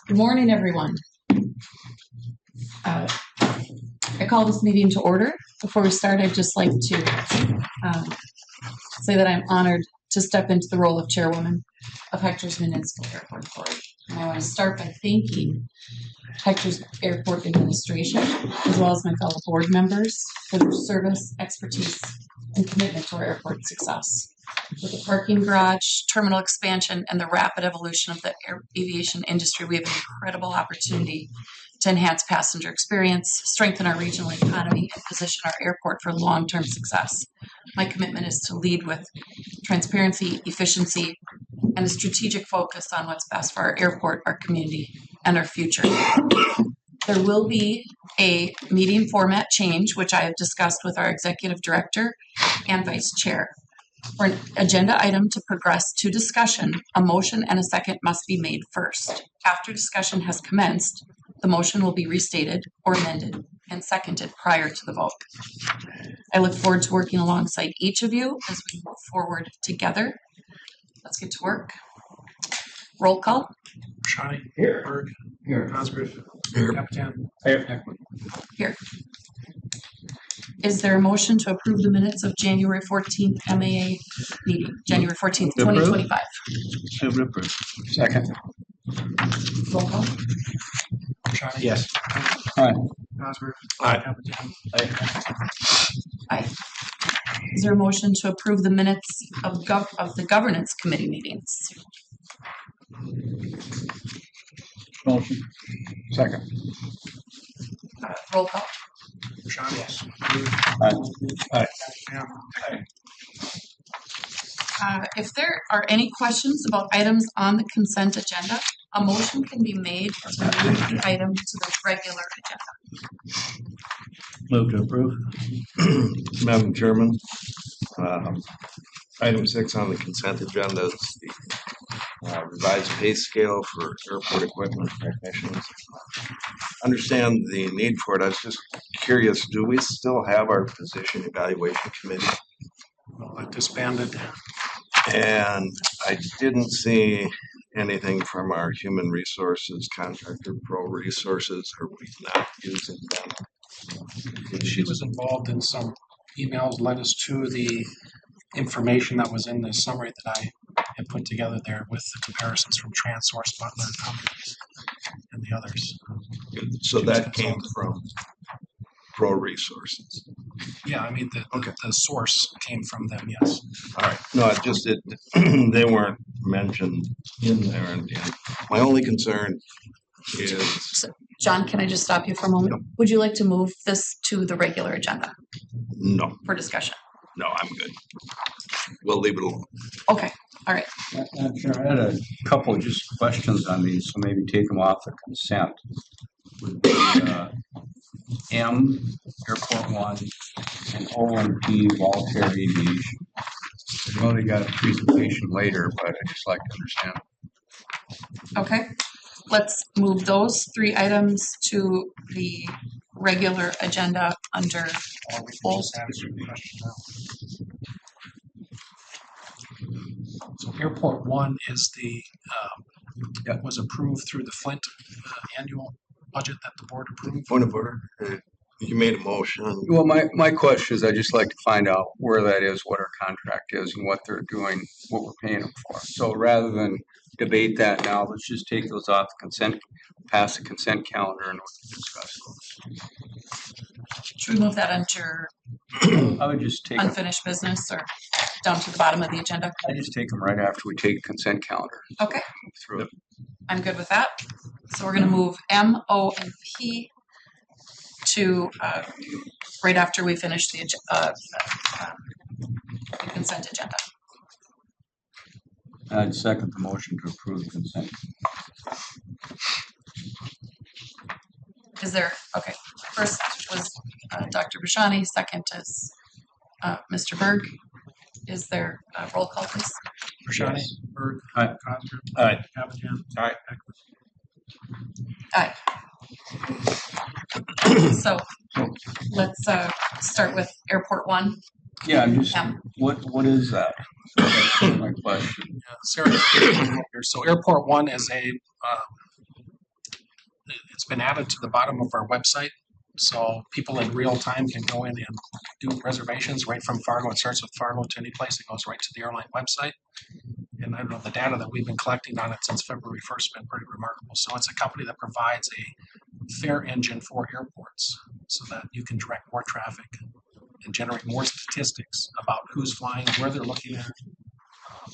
Good morning, everyone. I call this meeting to order. Before we start, I'd just like to say that I'm honored to step into the role of chairwoman of Hector's Municipal Airport Authority. And I want to start by thanking Hector's Airport Administration, as well as my fellow board members, for their service, expertise, and commitment to our airport success. With the parking garage, terminal expansion, and the rapid evolution of the aviation industry, we have an incredible opportunity to enhance passenger experience, strengthen our regional economy, and position our airport for long-term success. My commitment is to lead with transparency, efficiency, and a strategic focus on what's best for our airport, our community, and our future. There will be a meeting format change, which I have discussed with our executive director and vice chair. For an agenda item to progress to discussion, a motion and a second must be made first. After discussion has commenced, the motion will be restated or amended and seconded prior to the vote. I look forward to working alongside each of you as we move forward together. Let's get to work. Roll call. Shawnee. Here. Berg. Here. Cosgrove. Here. Capitan. Here. Here. Is there a motion to approve the minutes of January 14th MAA meeting, January 14th, 2025? Second. Roll call. Shawnee. Yes. Aye. Cosgrove. Aye. Capitan. Aye. Is there a motion to approve the minutes of the governance committee meetings? Motion. Second. Roll call. Shawnee. Yes. Berg. Aye. Capitan. If there are any questions about items on the consent agenda, a motion can be made to move the item to the regular agenda. Move to approve. Madam Chairman, item 6 on the consent agenda is the revised pay scale for airport equipment technicians. Understand the need for it. I was just curious, do we still have our position evaluation committee? Well, it disbanded. And I didn't see anything from our human resources contractor, Pro Resources. Are we not using them? She was involved in some emails, led us to the information that was in the summary that I had put together there with the comparisons from TransSource, Butler, Cummins, and the others. So that came from Pro Resources. Yeah, I mean, Okay. the source came from them, yes. All right. No, they weren't mentioned in there. And my only concern is John, can I just stop you for a moment? Yep. Would you like to move this to the regular agenda no, for discussion? I'm good. We'll leave it alone. Okay, all right. Madam Chair, I had a couple just questions on these, so maybe take them off the consent. Would be, M, Airport 1, and O&P, Voltaire Aviation. I know they got a presentation later, but I'd just like to understand. Okay, let's move those three items to the regular agenda under Or we can old. just answer the question now. So Airport 1 is was approved through the Flint annual budget that the board approved. Point of order. You made a motion. Well, my question is, I'd just like to find out where that is, what our contract is, and what they're doing, what we're paying them for. So rather than debate that now, let's just take those off the consent, pass the consent calendar, and we can discuss those. Should we move that under I would just take them, unfinished business or down to the bottom of the agenda? I just take them right after we take consent calendar. Okay, Move through it. I'm good with that. So we're gonna move M, O, and P to right after we finish the consent agenda. I'd second the motion to approve the consent. Is there, okay, first was Dr. Bashani, second is Mr. Berg. Is there a roll call, please? Rashani. Yes. Berg. Aye. Cosgrove. Aye. Capitan. Aye. Aye. So let's start with Airport 1. Yeah, I'm just, M. what is that? That's my question. Sarah, here. So Airport 1 is a It's been added to the bottom of our website, so people in real time can go in and do reservations right from Fargo. It starts with Fargo to any place. It goes right to the airline website. And I don't know, the data that we've been collecting on it since February 1st has been pretty remarkable. So it's a company that provides a fare engine for airports so that you can direct more traffic and generate more statistics about who's flying, where they're looking at.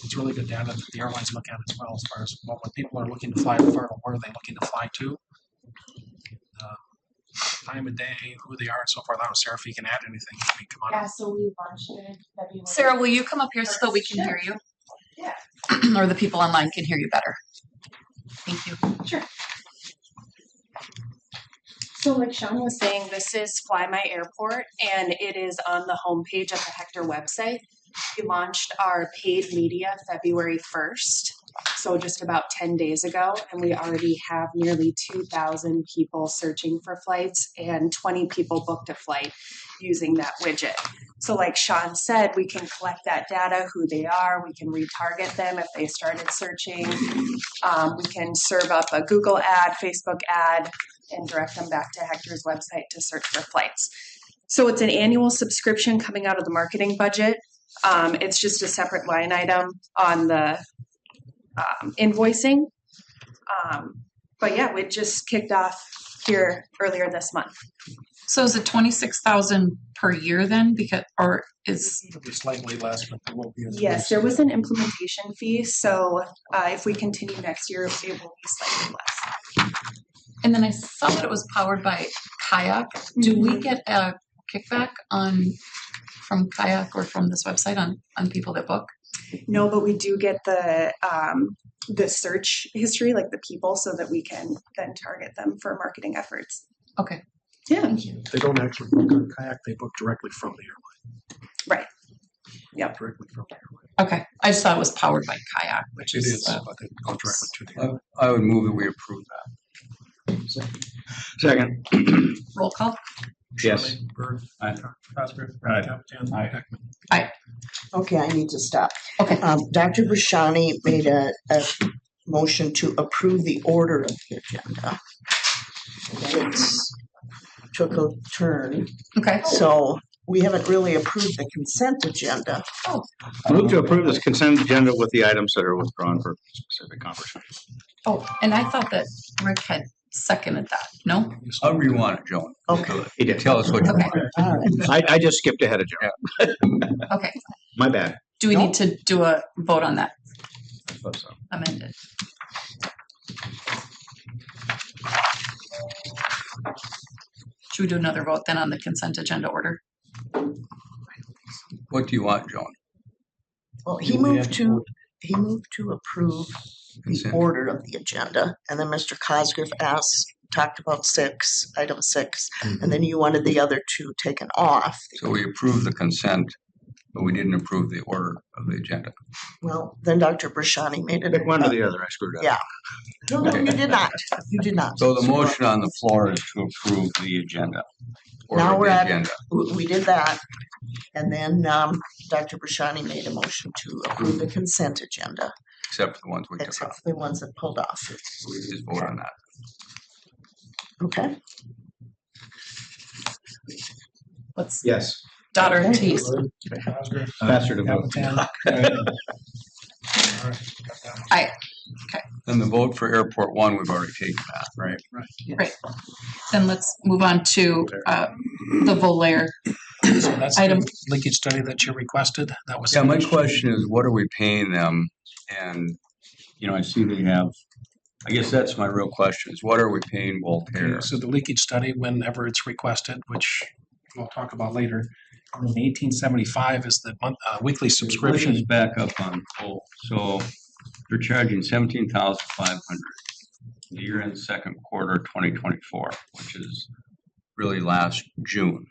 It's really good data that the airlines look at as well, as far as when people are looking to fly to Fargo, where are they looking to fly to? Time of day, who they are, and so forth. I don't know, Sarah, if you can add anything, I mean, come on. Yeah, so we launched it in February. Sarah, will you come up here so that we can hear you? Yeah. Or the people online can hear you better? Thank you. Sure. So like Sean was saying, this is Fly My Airport, and it is on the homepage of the Hector website. We launched our paid media February 1st, so just about 10 days ago, and we already have nearly 2,000 people searching for flights and 20 people booked a flight using that widget. So like Sean said, we can collect that data, who they are, we can retarget them if they started searching. We can serve up a Google ad, Facebook ad, and direct them back to Hector's website to search for flights. So it's an annual subscription coming out of the marketing budget. It's just a separate line item on the invoicing. But yeah, we just kicked off here earlier this month. So is it 26,000 per year then? Or is It'll be slightly less, but there will be. Yes, there was an implementation fee. So if we continue next year, it will be slightly less. and then I saw that it was powered by Kayak. Do we get a kickback from Kayak or from this website on people that book? No, but we do get the search history, like the people, so that we can then target them for marketing efforts. Okay. Yeah. Thank you. They don't actually book on Kayak, they book directly from the airline. Right. Yep. Directly from the airline. Okay. I just thought it was powered by Kayak, which It is is, but it goes directly to the airline. I would move that we approve that. Second. roll call. Yes. Shelley, Bird, Aye. Cosgrove, Aye. Templeton, Aye. Heckman. Okay, I need to stop. Okay. Dr. Bashani made a motion to approve the order of the agenda. It's took a turn, Okay. so we haven't really approved the consent agenda. Move to approve this consent agenda with the items that are withdrawn for specific conversation. Oh, and I thought that Rick had seconded that. No? However you want it, Joan. Okay. He did. Tell us what you Okay. want. All right. I just skipped ahead of Joe. Okay. My bad. Do we No. need to do a vote on that I thought so. amended? Should we do another vote then on the consent agenda order? What do you want, Joan? Well, Do we have to he moved to approve the Consent. order of the agenda, and then Mr. Cosgrove talked about item 6, and then you wanted the other two taken off. So we approved the consent, but we didn't approve the order of the agenda. Well, then Dr. Brashani made it. Pick one or the other. I screwed up. Yeah. No, you did not. You did not. So the motion on the floor is to approve the agenda. Order Now of we're the at- agenda. We did that. And then Dr. Brashani made a motion to approve the consent agenda, Except for the ones we took except off. for the ones that pulled off. So we just vote on that. Okay? Let's Yes. dot our Okay. T's. Cosgrove, Faster to vote. Templeton. All right, got that. Then the vote for Airport One, we've already taken that, right? Right. Then let's move on to the Volair. So that's Item- the leakage study that you requested, that was. Yeah, my finished. question is, what are we paying them? And, I see they have, I guess that's my real question, is what are we paying Voltaire? Okay, so the leakage study, whenever it's requested, which we'll talk about later, 1875 is the weekly Let's subscription. just back up on, so they're charging 17,500 the year end second quarter 2024, which is really last June.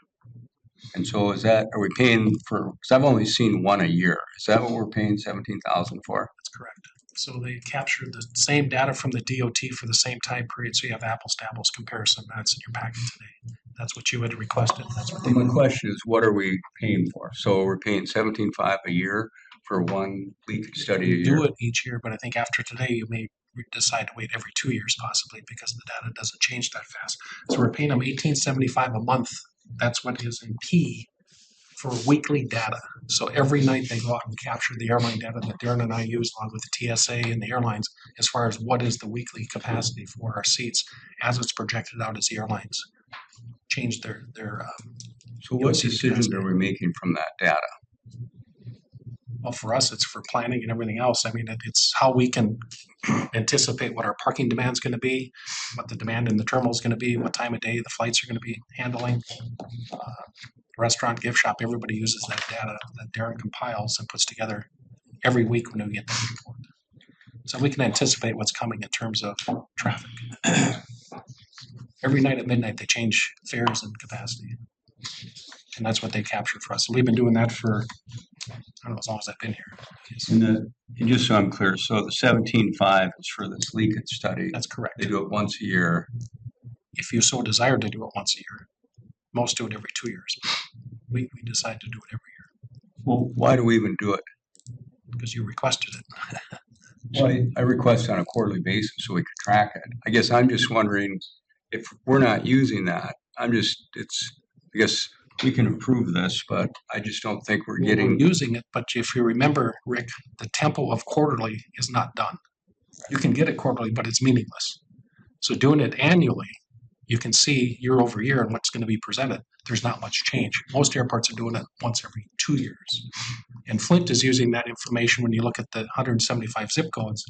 And so are we paying for, because I've only seen one a year. Is that what we're paying 17,000 for? That's correct. So they captured the same data from the DOT for the same time period, so you have apples to apples comparison. That's in your packet today. That's what you had requested. That's what they. My question is, what are we paying for? So we're paying 17,500 a year for one leakage study a You year? do it each year, but I think after today, you may we decide to wait every 2 years possibly because the data doesn't change that fast. So we're paying them $18.75 a month. That's what is in P for weekly data. So every night they go out and capture the airline data that Darren and I use along with the TSA and the airlines as far as what is the weekly capacity for our seats as it's projected out as the airlines change their So what seat decisions capacity. are we making from that data? Well, for us, it's for planning and everything else. I mean, it's how we can anticipate what our parking demand is going to be, what the demand in the terminal is going to be, what time of day the flights are going to be handling. Restaurant, gift shop, everybody uses that data that Darren compiles and puts together every week when we get that report. So we can anticipate what's coming in terms of traffic. Every night at midnight, they change fares and capacity. And that's what they capture for us. And we've been doing that for, I don't know, as long as I've been here. And just so I'm clear, so the 17.5 is for this leakage study. That's correct. They do it once a year. If you so desire to do it once a year. Most do it every 2 years. We decide to do it every year Well, why do we even do it? because you requested it. Well, I request on a quarterly basis so we could track it. I guess I'm just wondering if we're not using that, I guess we can approve this, but I just don't think we're We're getting, using it, but if you remember, Rick, the tempo of quarterly is not done. You can get it quarterly, but it's meaningless. So doing it annually, you can see year over year and what's going to be presented. There's not much change. Most airports are doing it once every 2 years. And Flint is using that information when you look at the 175 zip codes.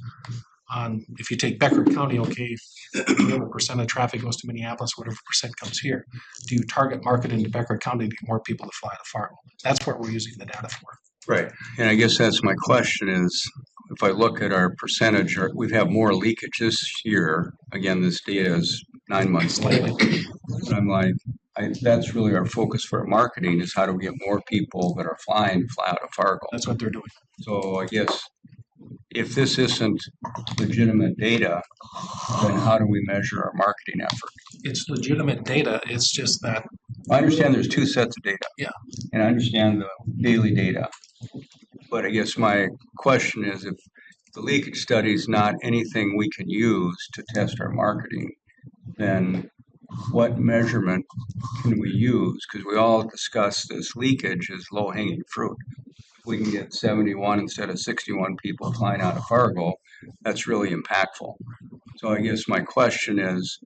If you take Becker County, okay, whatever percent of traffic goes to Minneapolis, whatever percent comes here. Do you target market into Becker County to get more people to fly to Fargo? That's what we're using the data for. right. And I guess that's my question is, if I look at our percentage, we have more leakage this year. Again, this data is 9 months late. But I'm like, that's really our focus for our marketing is how do we get more people that are fly out of Fargo. That's what they're doing. So I guess if this isn't legitimate data, then how do we measure our marketing effort? It's legitimate data. It's just that I understand there's two sets of data. Yeah. And I understand the daily data. But I guess my question is if the leakage study is not anything we can use to test our marketing, then what measurement can we use? Because we all discuss this leakage as low hanging fruit. If we can get 71 instead of 61 people flying out of Fargo, that's really impactful. So I guess my question is,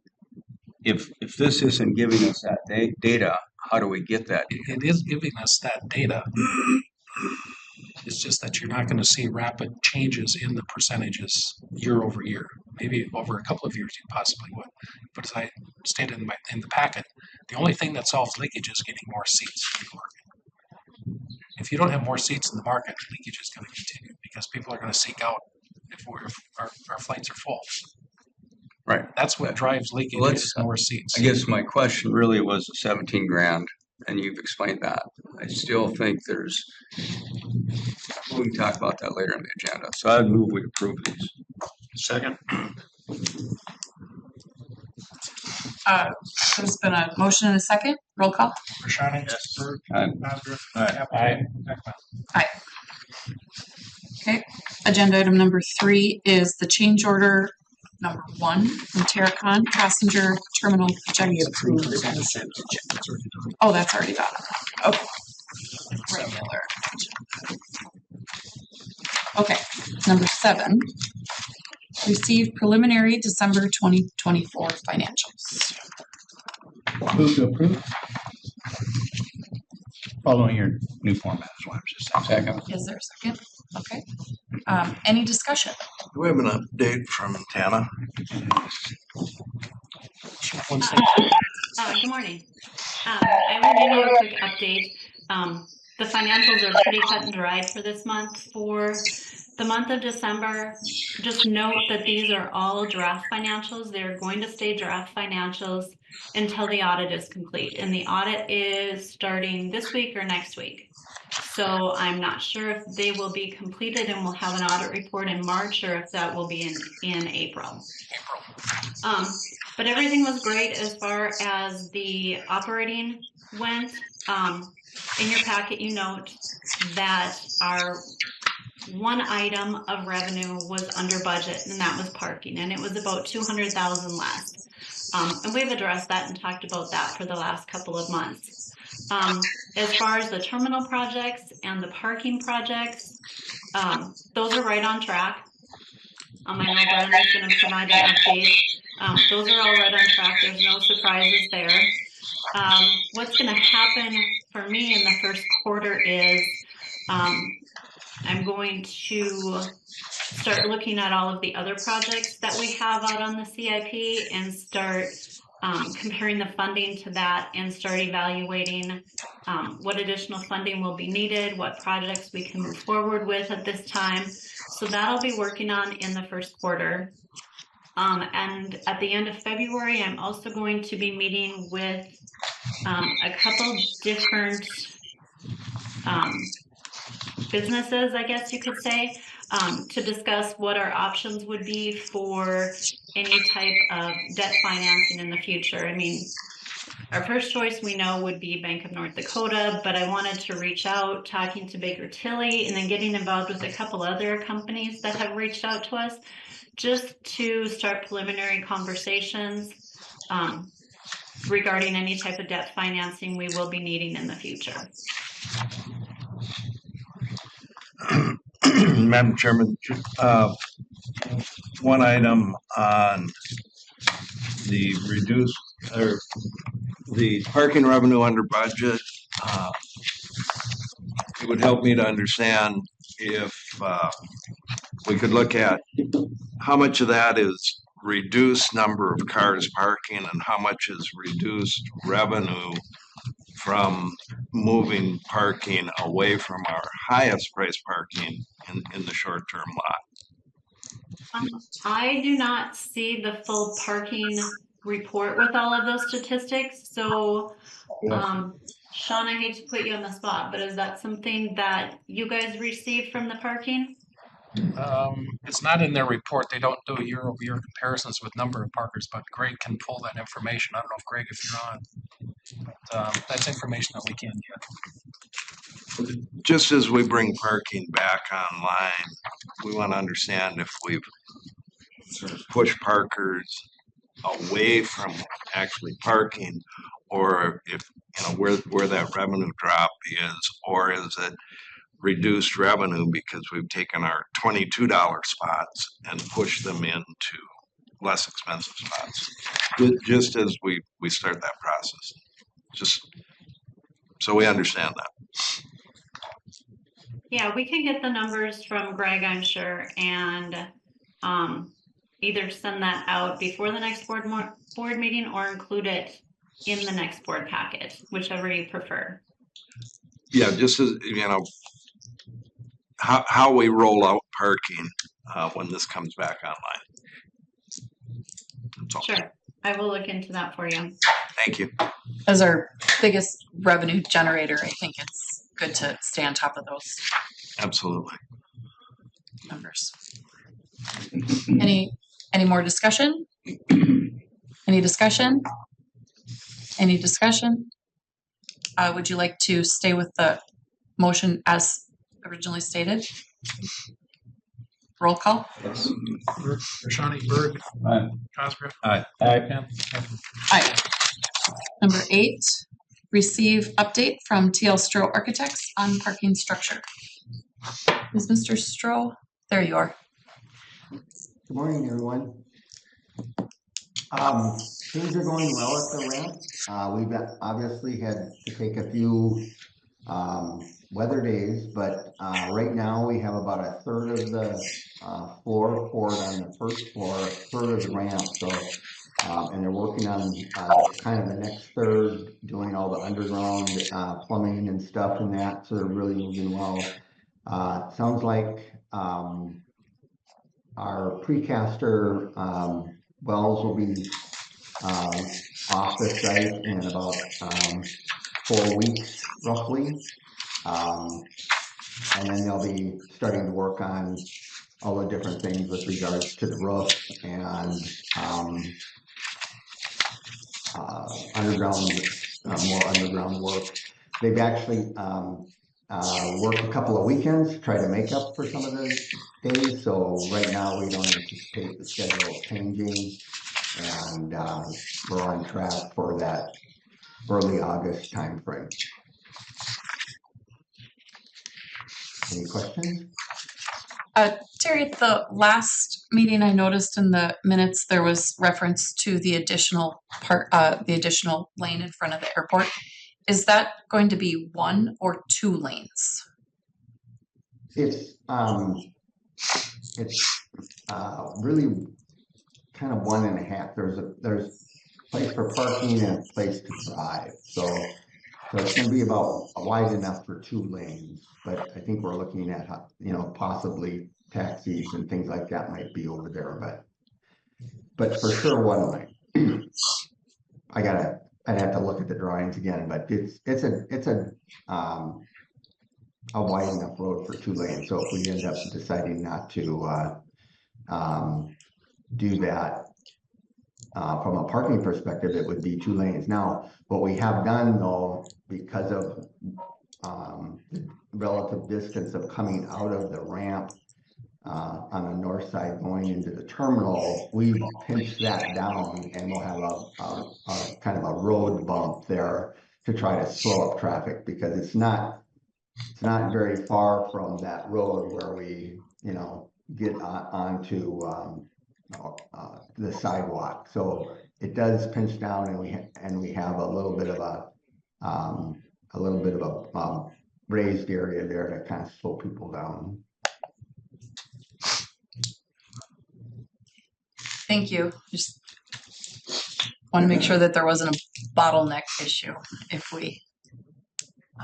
if this isn't giving us that data, how do we get that data? it is giving us that data. It's just that you're not going to see rapid changes in the percentages year over year. Maybe over a couple of years you possibly would. But as I stated in the packet, the only thing that solves leakage is getting more seats in the market. If you don't have more seats in the market, leakage is going to continue because people are going to seek out if our flights are full. Right. That's what drives leakage Well, is more seats. I guess my question really was the 17 grand, and you've explained that. I still think we can talk about that later in the agenda. So I'd move we approve these. Second. There's been a motion and a second. Roll call. Rashani? Yes. Bird? Aye. Bosworth? Aye. Aye. Okay. Agenda item number 3 is the change order number 1 from Terracon Passenger Terminal We Project. approved the consent. Oh, that's already done. Okay. Regular. Okay. Number 7. Receive preliminary December 2024 financials. Move to approve. Following your new format is what I was just saying. Second. Is there a second? Okay. Any discussion? Do we have an update from Tana? Good morning. I will give you a quick update. The financials are pretty cut and dried for this month. For the month of December, just note that these are all draft financials. They're going to stay draft financials until the audit is complete. And the audit is starting this week or next week. So I'm not sure if they will be completed and we'll have an audit report in March or if that will be in April. But everything was great as far as the operating went. In your packet, you note that our one item of revenue was under budget, and that was parking, and it was about 200,000 less. And we've addressed that and talked about that for the last couple of months. As far as the terminal projects and the parking projects, those are right on track. I know Brenda's going to provide an update. Those are all right on track. There's no surprises there. What's going to happen for me in the first quarter is I'm going to start looking at all of the other projects that we have out on the CIP and start comparing the funding to that and start evaluating what additional funding will be needed, what projects we can move forward with at this time. So that'll be working on in the first quarter. And at the end of February, I'm also going to be meeting with a couple different businesses, I guess you could say, to discuss what our options would be for any type of debt financing in the future. I mean, our first choice we know would be Bank of North Dakota, but I wanted to reach out, talking to Baker Tilly, and then getting involved with a couple other companies that have reached out to us just to start preliminary conversations regarding any type of debt financing we will be needing in the future. Madam Chairman, one item on the reduced or the parking revenue under budget. It would help me to understand if we could look at how much of that is reduced number of cars parking and how much is reduced revenue from moving parking away from our highest price parking in the short-term lot. I do not see the full parking report with all of those statistics. So, Sean, I hate to put you on the spot, but is that something that you guys received from the parking? It's not in their report. They don't do year-over-year comparisons with number of parkers, but Greg can pull that information. I don't know if Greg, if you're on, but that's information that we can get. Just as we bring parking back online, we want to understand if we've sort of pushed parkers away from actually parking, or if where that revenue drop is, or is it reduced revenue because we've taken our $22 spots and pushed them into less expensive spots. Just as we start that process, just so we understand that. Yeah, we can get the numbers from Greg, I'm sure, and either send that out before the next board meeting or include it in the next board packet, whichever you prefer. Yeah, just as how we roll out parking when this comes back online. That's all. Sure, I will look into that for you. Thank you. As our biggest revenue generator, I think it's good to stay on top of those Absolutely. numbers. Any more discussion? Any discussion? Any discussion? Would you like to stay with the motion as originally stated? Roll call. Yes. Shawnee, Berg, Aye. Cosgrove. Aye. Pam. Aye. Number 8, receive update from TL Stroh Architects on parking structure. Is Mr. Stroh? There you are. Good morning, everyone. Things are going well at the ramp. We've obviously had to take a few weather days, but right now we have about a third of the floor poured on the first floor, a third of the ramp. So, and they're working on kind of the next third, doing all the underground plumbing and stuff and that. So they're really moving well. Sounds like our precaster wells will be off the site in about 4 weeks, roughly. And then they'll be starting to work on all the different things with regards to the roof and underground, more underground work. They've actually work a couple of weekends to try to make up for some of the days. So right now we don't anticipate the schedule changing, and we're on track for that early August timeframe. Any questions? Terry, at the last meeting, I noticed in the minutes there was reference to the additional lane in front of the airport. Is that going to be 1 or 2 lanes? It's really kind of 1.5. There's place for parking and a place to drive. So it's going to be about wide enough for 2 lanes. But I think we're looking at possibly taxis and things like that might be over there. But for sure 1 lane. I'd have to look at the drawings again, but it's a wide enough road for 2 lanes. So if we end up deciding not to do that, from a parking perspective, it would be 2 lanes. Now, what we have done though, because of the relative distance of coming out of the ramp on the north side going into the terminal, we pinched that down, and we'll have a kind of a road bump there to try to slow up traffic, because it's not very far from that road where we get onto the sidewalk. So it does pinch down, and we have a little bit of a raised area there to kind of slow people down. Thank you. Just want to make sure that there wasn't a bottleneck issue if we.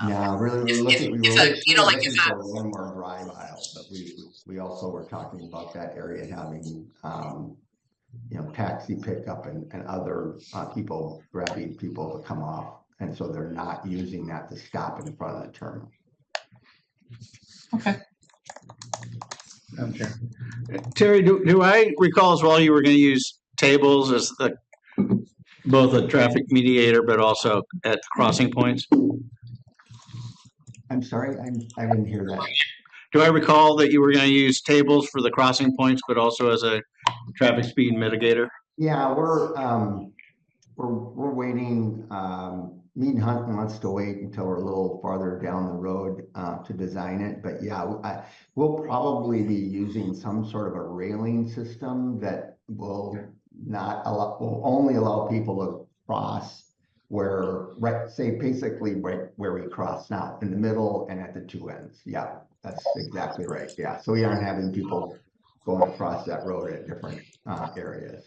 Yeah, really, we were looking for 1 more drive aisle, but we also were talking about that area having taxi pickup and other grabbing people to come off, and so they're not using that to stop in front of the terminal. Okay. Okay. Terry, do I recall as well you were going to use tables as both a traffic mediator, but also at crossing points? I'm sorry, I didn't hear that. Do I recall that you were going to use tables for the crossing points, but also as a traffic speed mitigator? Yeah, we're waiting. Mead and Hunt wants to wait until we're a little farther down the road to design it. But yeah, we'll probably be using some sort of a railing system that will only allow people to cross basically right where we cross now, in the middle and at the 2 ends. Yeah, that's exactly right. Yeah, so we aren't having people going across that road at different areas.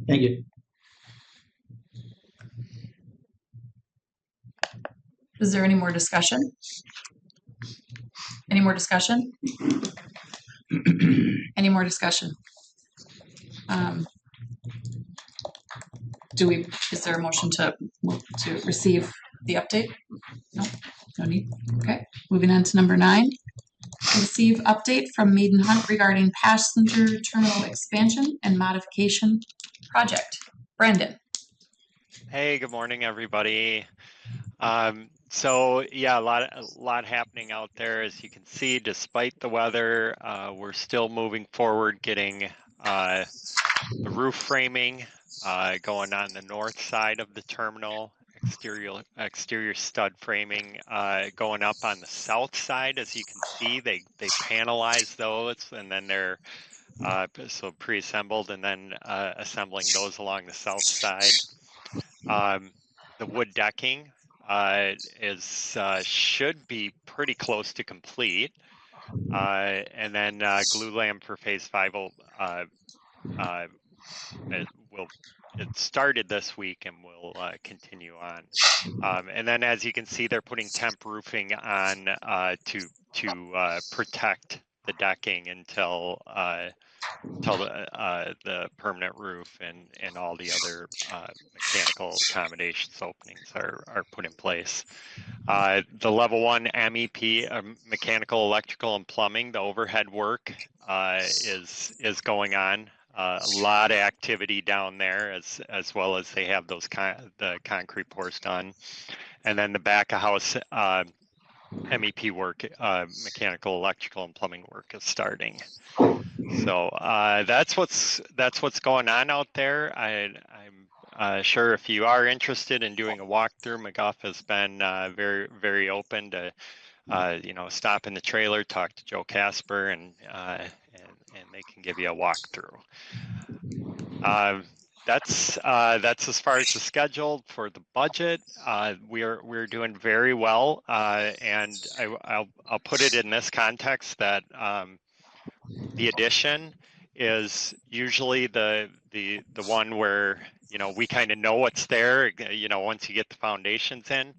Thank you. Is there any more discussion? Any more discussion? Any more discussion? Is there a motion to receive the update? No need. Okay, moving on to number 9. Receive update from Mead and Hunt regarding passenger terminal expansion and modification project. Brandon. Hey, good morning, everybody. So yeah, a lot happening out there. As you can see, despite the weather, we're still moving forward, getting the roof framing going on the north side of the terminal, exterior stud framing going up on the south side. As you can see, they panelize those, and then they're so pre-assembled, and then assembling those along the south side. The wood decking should be pretty close to complete, and then glue lamp for phase 5 it started this week and will continue on. And then, as you can see, they're putting temp roofing on to protect the decking until the permanent roof and all the other mechanical accommodations openings are put in place. The level 1 MEP, mechanical, electrical, and plumbing, the overhead work is going on. A lot of activity down there, as well as they have the concrete pours done. And then the back of house MEP work, mechanical, electrical, and plumbing work is starting. So that's what's going on out there. I'm sure if you are interested in doing a walkthrough, McGuff has been very open to stop in the trailer, talk to Joe Casper, and they can give you a walkthrough. That's as far as the schedule for the budget. We're doing very well, and I'll put it in this context that the addition is usually the one where we kind of know what's there. Once you get the foundations in.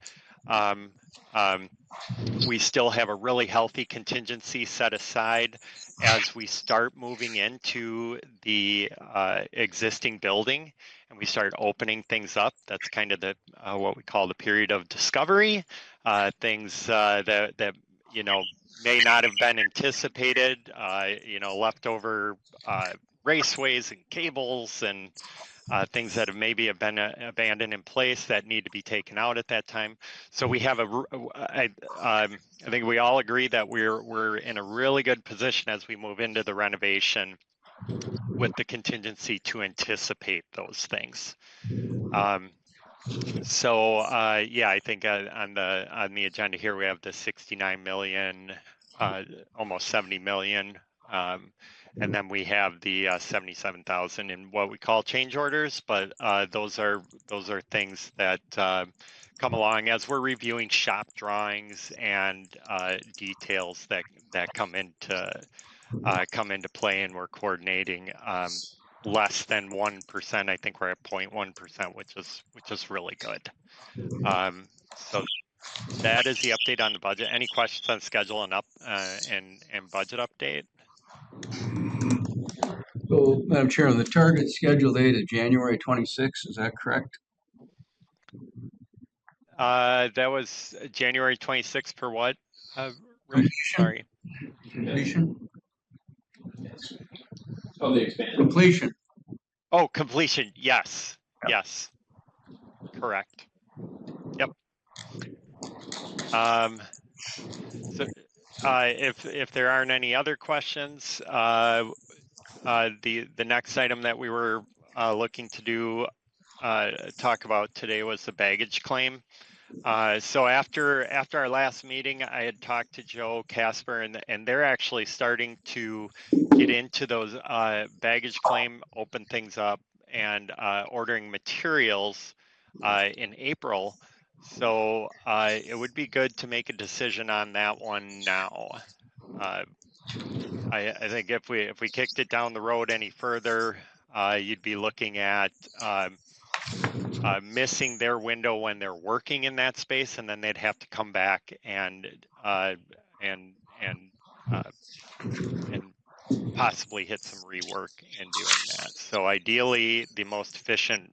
We still have a really healthy contingency set aside as we start moving into the existing building and we start opening things up. That's kind of the what we call the period of discovery. Things that may not have been anticipated. Leftover raceways and cables and things that have maybe been abandoned in place that need to be taken out at that time. So we have I think we all agree that we're in a really good position as we move into the renovation with the contingency to anticipate those things. Yeah, I think on the agenda here we have the 69 million, almost 70 million. And then we have the 77,000 in what we call change orders, but those are things that come along as we're reviewing shop drawings and details that come into play, and we're coordinating. Less than 1%. I think we're at 0.1%, which is really good. So that is the update on the budget. Any questions on schedule and budget update? So, Madam Chair, the target schedule date is January 26th, is that correct? That was January 26th for what? Rick? Sorry. Completion? Oh, the expansion. Completion. Oh, completion. Yes. Yep. Yes. Correct. Yep. So if there aren't any other questions, the next item that we were looking to talk about today was the baggage claim. So after our last meeting, I had talked to Joe Casper, and they're actually starting to get into those baggage claim, open things up, and ordering materials in April. So it would be good to make a decision on that one now. I think if we kicked it down the road any further, you'd be looking at missing their window when they're working in that space, and then they'd have to come back and possibly hit some rework in doing that. So ideally, the most efficient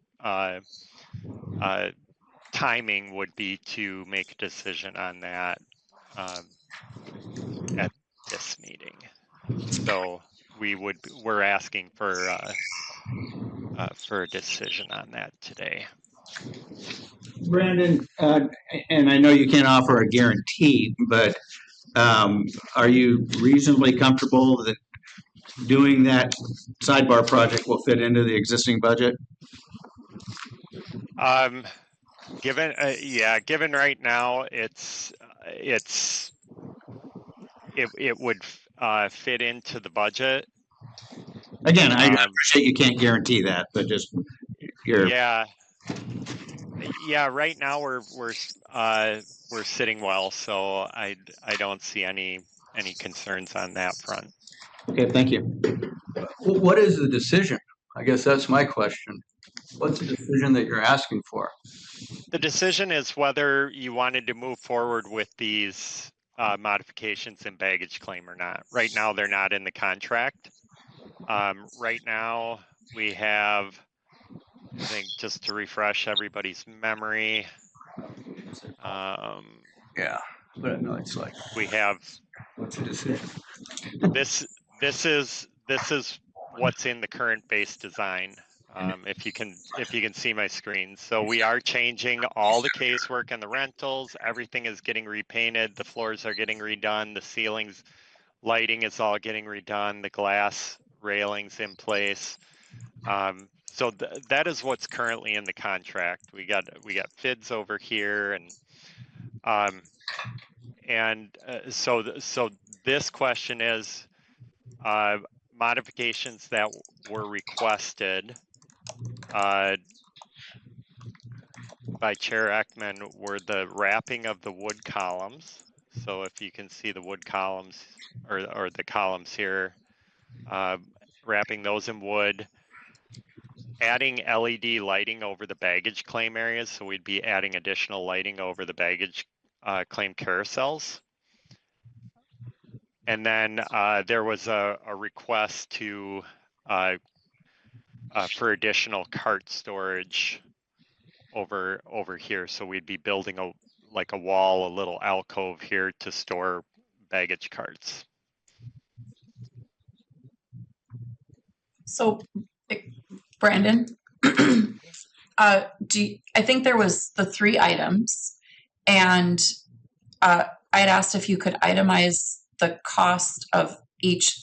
timing would be to make a decision on that at this meeting. So we're asking for a decision on that today. Brandon, and I know you can't offer a guarantee, but are you reasonably comfortable that doing that sidebar project will fit into the existing budget? Given right now, it would fit into the budget. Again, I appreciate you can't guarantee that, but just right now we're sitting well, so I don't see any concerns on that front. Okay, thank you. What is the decision? I guess that's my question. What's the decision that you're asking for? The decision is whether you wanted to move forward with these modifications in baggage claim or not. Right now, they're not in the contract. Right now, we have, I think, just to refresh everybody's memory. Yeah, but I know it's like we have. What's the decision? This is what's in the current base design. if you can see my screen. So we are changing all the casework and the rentals. Everything is getting repainted. The floors are getting redone. The ceilings, lighting is all getting redone. The glass railings in place. So that is what's currently in the contract. We got FIDS over here, and so this question is modifications that were requested by Chair Ekman were the wrapping of the wood columns. So if you can see the wood columns or the columns here, wrapping those in wood, adding LED lighting over the baggage claim areas. So we'd be adding additional lighting over the baggage claim carousels. And then there was a request to for additional cart storage over here. So we'd be building a wall, a little alcove here to store baggage carts. So, Brandon, I think there was the 3 items, and I'd asked if you could itemize the cost of each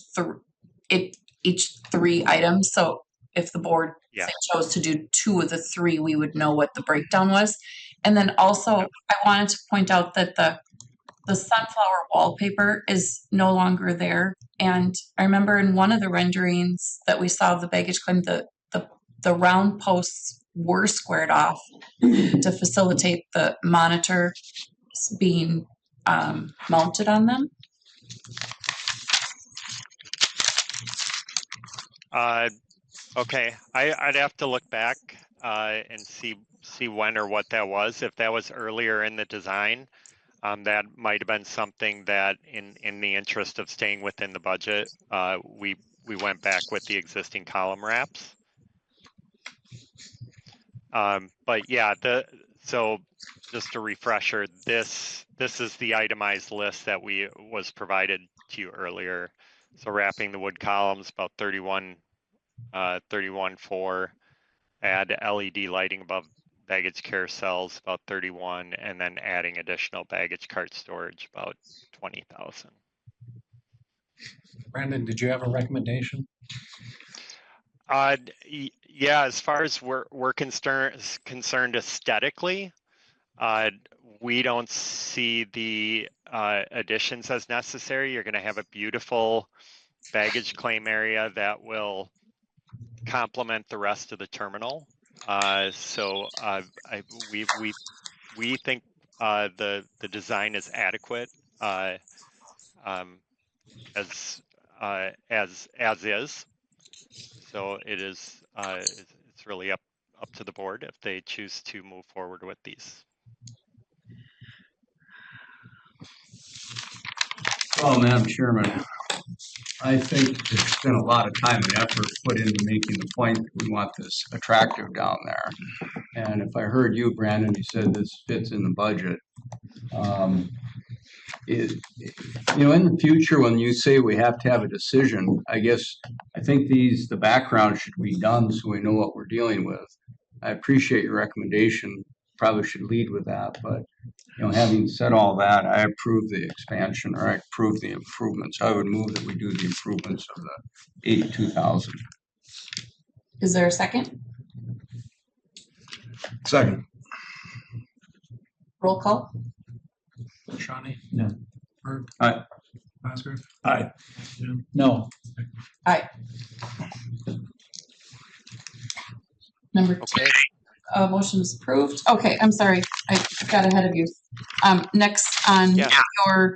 3 items. So if the board chose to do 2 of the 3, we would know what the breakdown was. And then also, I wanted to point out that the sunflower wallpaper is no longer there. And I remember in one of the renderings that we saw of the baggage claim, the round posts were squared off to facilitate the monitor being mounted on them. Okay, I'd have to look back and see when or what that was. If that was earlier in the design, that might have been something that in the interest of staying within the budget, we went back with the existing column wraps. But yeah, so just a refresher, this is the itemized list that was provided to you earlier. So wrapping the wood columns, about 31.4, add LED lighting above baggage carousels, about 31, and then adding additional baggage cart storage, about 20,000. Brandon, did you have a recommendation? Yeah, as far as we're concerned aesthetically, we don't see the additions as necessary. You're going to have a beautiful baggage claim area that will complement the rest of the terminal. So we think the design is adequate as is. So it's really up to the board if they choose to move forward with these. Well, Madam Chairman, I think there's been a lot of time and effort put into making the point that we want this attractive down there. And if I heard you, Brandon, you said this fits in the budget. In the future, when you say we have to have a decision, I think the background should be done so we know what we're dealing with. I appreciate your recommendation. Probably should lead with that, but having said all that, I approve the expansion, or I approve the improvements. I would move that we do the improvements of the 82,000. Is there a second? Second. Roll call. Shawnee? No. Berg? Aye. Oscar? Aye. Jim? No. Aye. Number 2. Okay. Motion is approved. Okay, I'm sorry. I got ahead of you. Next on your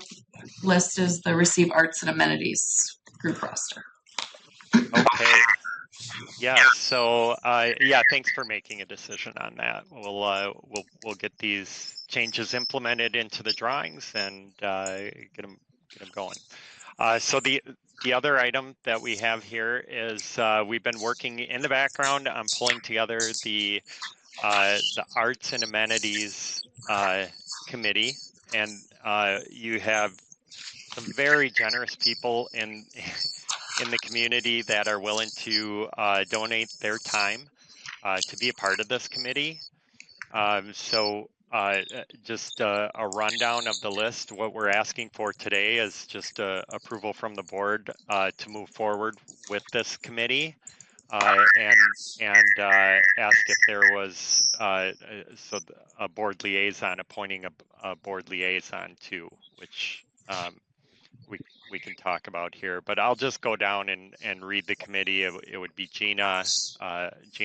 list is the receive arts and amenities group roster. Okay. Yeah. So thanks for making a decision on that. We'll get these changes implemented into the drawings and get them going. So the other item that we have here is we've been working in the background on pulling together the Arts and Amenities Committee, and you have some very generous people in the community that are willing to donate their time to be a part of this committee. Just a rundown of the list. What we're asking for today is just approval from the board to move forward with this committee, and ask if there was a board liaison, appointing a board liaison too, which we can talk about here. But I'll just go down and read the committee. It would be Gina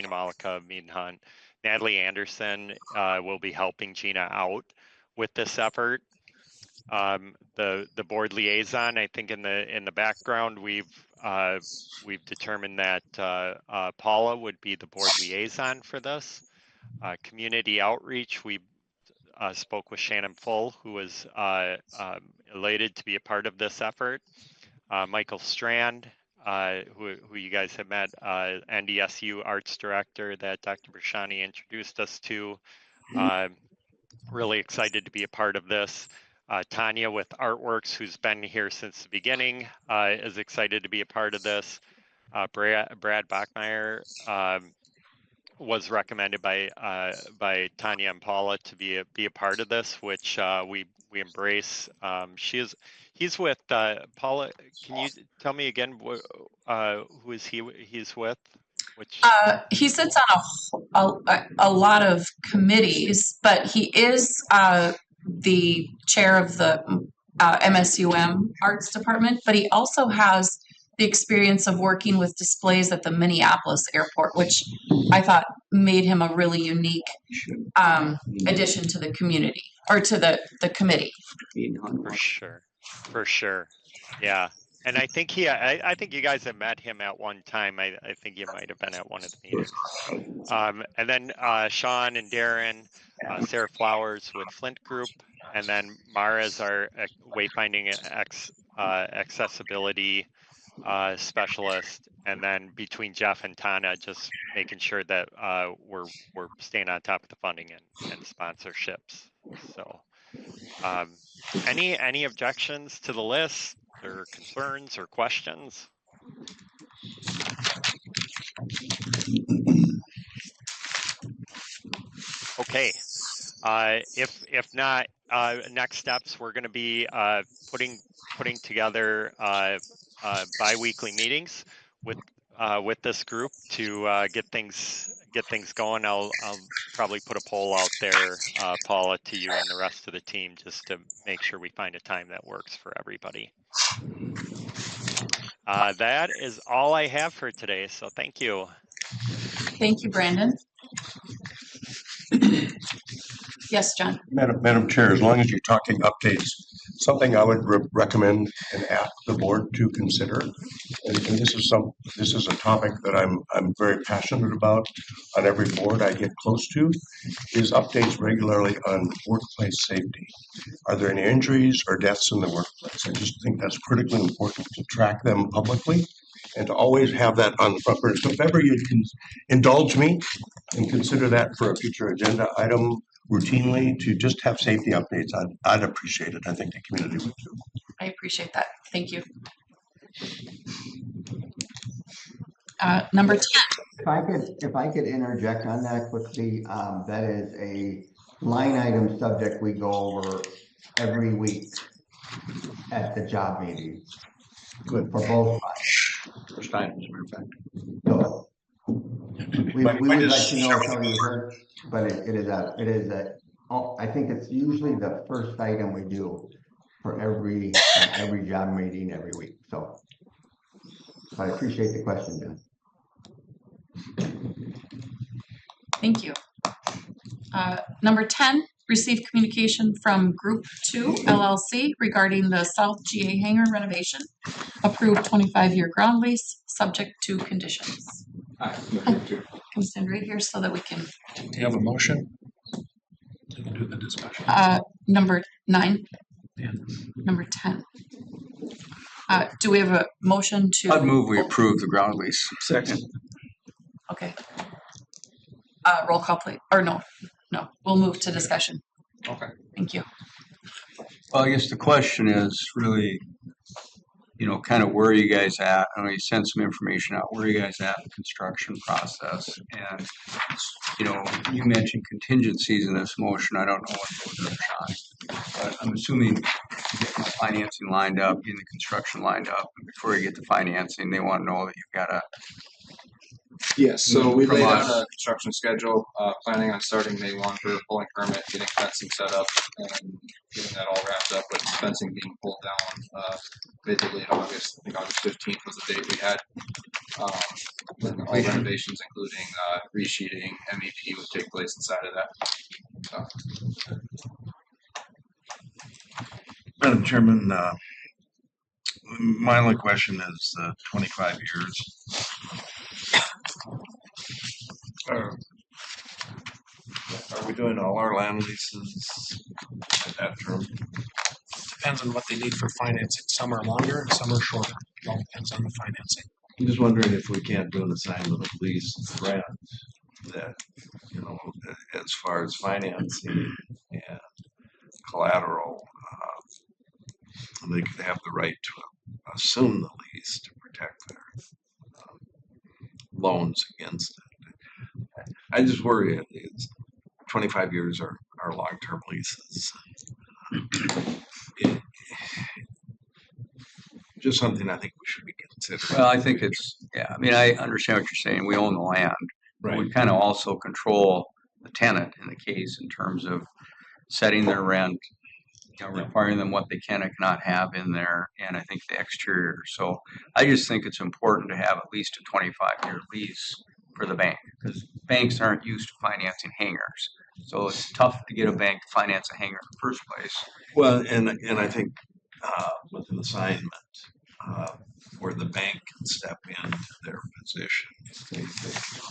Malika, Mead Hunt. Natalie Anderson will be helping Gina out with this effort. The board liaison, I think in the background, we've determined that Paula would be the board liaison for this. Community outreach, we spoke with Shannon Full, who was elated to be a part of this effort. Michael Strand, who you guys have met, NDSU Arts Director that Dr. Brashani introduced us to. Really excited to be a part of this. Tanya with Artworks, who's been here since the beginning, is excited to be a part of this. Brad Bachmeyer was recommended by Tanya and Paula to be a part of this, which we embrace. He's with Paula. Can you tell me again who is he's with? Which he sits on a lot of committees, but he is the chair of the MSUM Arts Department. But he also has the experience of working with displays at the Minneapolis airport, which I thought made him a really unique addition to the community, or to the committee. For sure, yeah. And I think I think you guys have met him at one time. I think you might have been at one of the meetings. And then Sean and Darren, Sarah Flowers with Flint Group, and then Mara is our wayfinding accessibility specialist. And then between Jeff and Tana, just making sure that we're staying on top of the funding and sponsorships. So, any objections to the list, or concerns or questions? Okay. If not, next steps, we're going to be putting together bi-weekly meetings with this group to get things going. I'll probably put a poll out there, Paula, to you and the rest of the team, just to make sure we find a time that works for everybody. That is all I have for today, so thank you. Thank you, Brandon. Yes, John. Madam Chair, as long as you're talking updates, something I would recommend and ask the board to consider, and this is a topic that I'm very passionate about on every board I get close to, is updates regularly on workplace safety. Are there any injuries or deaths in the workplace? I just think that's critically important to track them publicly and to always have that on the front burner. So if ever you can indulge me and consider that for a future agenda item routinely, to just have safety updates, I'd appreciate it. I think the community would too. I appreciate that. Thank you. Number 10. If I could interject on that quickly, that is a line item subject we go over every week at the job meeting. Good for both sides. First time, as a matter of fact. So we would like to know how you heard, but it is I think it's usually the first item we do for every job meeting every week. So I appreciate the question, John. Thank you. Number 10, receive communication from Group 2 LLC regarding the South GA hangar renovation. Approved 25-year ground lease, subject to conditions. Come stand right here so that we can. Do you have a motion? You can do the discussion. Number 9. Yeah. Number 10. Do we have a motion to? I'd move we approve the ground lease. Second. Okay. Roll call, please. Or no, we'll move to discussion. Okay. Thank you. Well, I guess the question is really, you know, kind of where you guys at. I know you sent some information out, where you guys at in the construction process. And, you know, you mentioned contingencies in this motion. I don't know what those are, Sean. But I'm assuming you get the financing lined up, getting the construction lined up. And before you get the financing, they want to know that you've got a Yes, so we From laid out us. a construction schedule, planning on starting May 1 for pulling permit, getting fencing set up, and getting that all wrapped up with fencing being pulled down mid to late August. I think August 15th was the date we had. And all renovations, including resheeting, MEP, would take place inside of that. So, Madam Chairman, my only question is 25 years. Are we doing all our land leases at that term? Depends on what they need for financing. Some are longer, some are shorter. It all depends on the financing. I'm just wondering if we can't do an assignment of lease grant that, you know, as far as financing and collateral, they could have the right to assume the lease to protect their loans against it. I just worry it's 25 years are long-term leases. Just something I think we should be considering. Well, I think it's, yeah, I mean, I understand what you're saying. We own the land. But we kind of also control the tenant in the case in terms of setting their rent, you know, requiring them what they can and cannot have in there, and I think the exterior. So I just think it's important to have at least a 25-year lease for the bank, because banks aren't used to financing hangars. So it's tough to get a bank to finance a hangar in the first place. Well, and I think with an assignment where the bank can step into their position.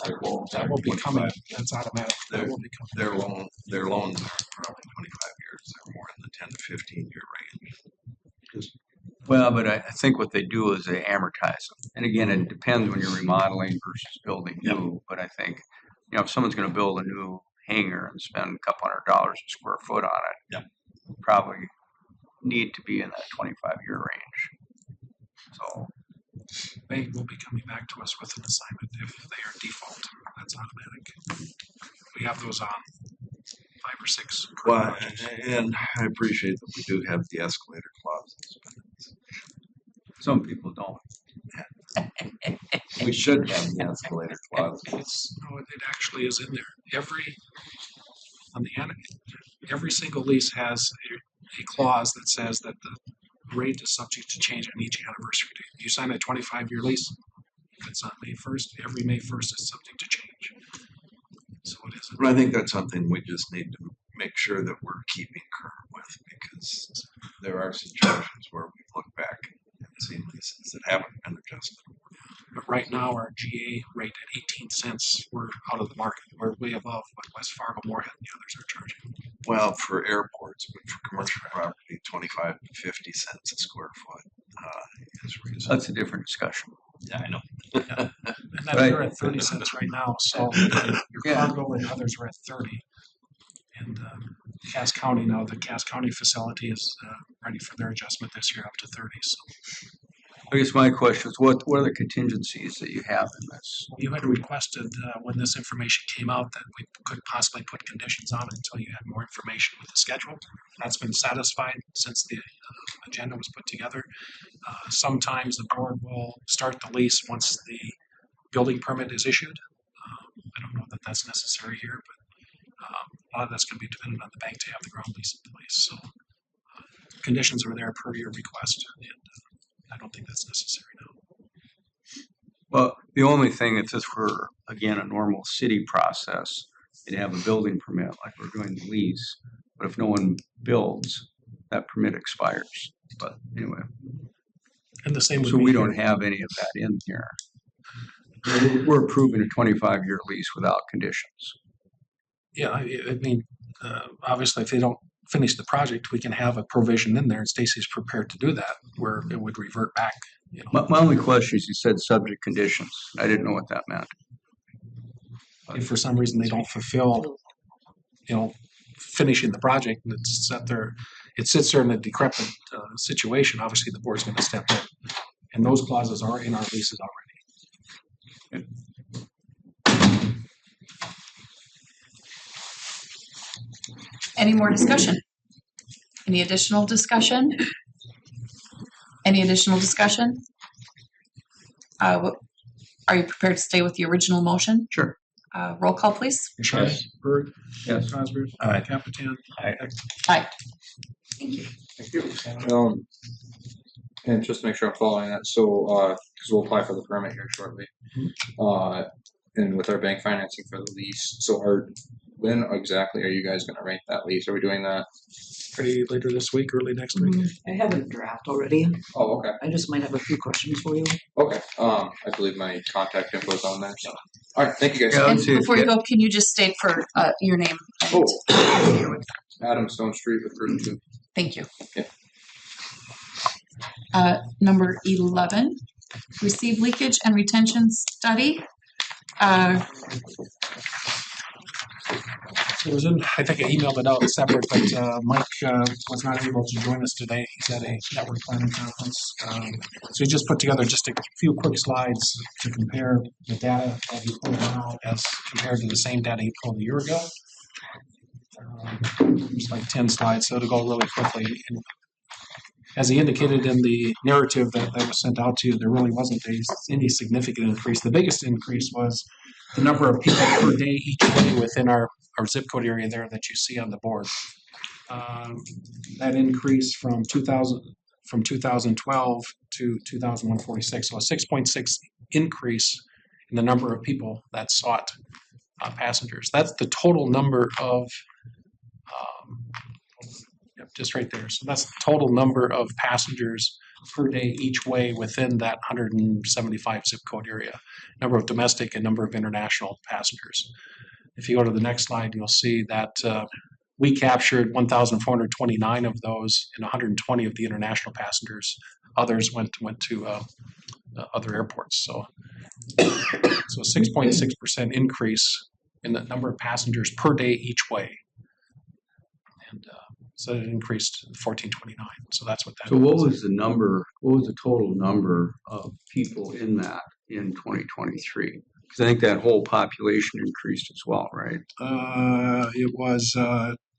That will be coming. That's automatic. That will be coming. Their loans are probably 25 years. They're more in the 10 to 15-year range. Well, but I think what they do is they amortize them. And again, it depends when you're remodeling versus building new. But I think, you know, if someone's going to build a new hangar and spend a couple $100 a square foot on it, probably need to be in that 25-year range. So They will be coming back to us with an assignment if they are default. That's automatic. We have those on 5 or 6. Well, and I appreciate that we do have the escalator clauses. Some people don't. We should have the escalator clause. No, it actually is in there. Every single lease has a clause that says that the rate is subject to change on each anniversary date. You sign a 25-year lease, if it's on May 1st, every May 1st is subject to change. So it isn't. But I think that's something we just need to make sure that we're keeping current with, because there are situations where we look back and see leases that haven't been adjusted. But right now, our GA rate at 18 cents, we're out of the market. We're way above what West Fargo, Moorhead, and the others are charging. Well, for airports, but for commercial property, 25 to 50 cents a square foot is reasonable. That's a different discussion. Yeah, I know. And then we're at 30 cents right now. So your Fargo and others are at 30. And Cass County now, the Cass County facility is ready for their adjustment this year up to 30. So I guess my question is, what are the contingencies that you have in this? you had requested when this information came out that we could possibly put conditions on it until you had more information with the schedule. That's been satisfied since the agenda was put together. Sometimes the board will start the lease once the building permit is issued. I don't know that that's necessary here, but a lot of that's going to be dependent on the bank to have the ground lease in place. So conditions are there per your request, and I don't think that's necessary now. Well, the only thing, if this were, again, a normal city process, you'd have a building permit like we're doing the lease. But if no one builds, that permit expires. But anyway. And the same would So be we here. don't have any of that in here. We're approving a 25-year lease without conditions. Yeah, I mean, obviously, if they don't finish the project, we can have a provision in there, and Stacy's prepared to do that, where it would revert back. You know, My only question is, you said subject conditions. I didn't know what that meant. if for some reason they don't fulfill, finishing the project, and it's set there, it sits there in a decrepit situation, obviously the board's going to step in. And those clauses are in our leases already. Any more discussion? Any additional discussion? Any additional discussion? Are you prepared to stay with the original motion? Sure. Roll call, please. Richard, Yes. Bird, Yes. Crosby, Aye. Capitan. Aye. Thank you. Thank you. And just to make sure I'm following that, so, cause we'll apply for the permit here shortly. And with our bank financing for the lease, so when exactly are you guys gonna rank that lease? Are we doing that? Pretty later this week, early next week. I have a draft already. Oh, okay, I just might have a few questions for you. okay, I believe my contact info is on there, so. Alright, thank you guys. Yeah. And Let's see. before you go, can you just state for your name? Oh. Adam Stone Street with Route 2. Thank you. Yeah. Number 11, receive leakage and retention study. It was in, I think I emailed it out separate, but Mike was not able to join us today. He's at a network planning conference. So he just put together just a few quick slides to compare the data that he pulled now as compared to the same data he pulled a year ago. It's like 10 slides, so it'll go really quickly. And as he indicated in the narrative that was sent out to you, there really wasn't any significant increase. The biggest increase was the number of people per day each way within our zip code area there that you see on the board. That increase from 2012 to 2146, so a 6.6 increase in the number of people that sought passengers. That's the total number of just right there. So that's the total number of passengers per day each way within that 175 zip code area, number of domestic and number of international passengers. If you go to the next slide, you'll see that we captured 1,429 of those and 120 of the international passengers. Others went to other airports. So 6.6% increase in the number of passengers per day each way. And so it increased 1,429. So that's what that So what was the number, what was the total number of people in that in 2023? Because I think that whole population increased as well, right? It was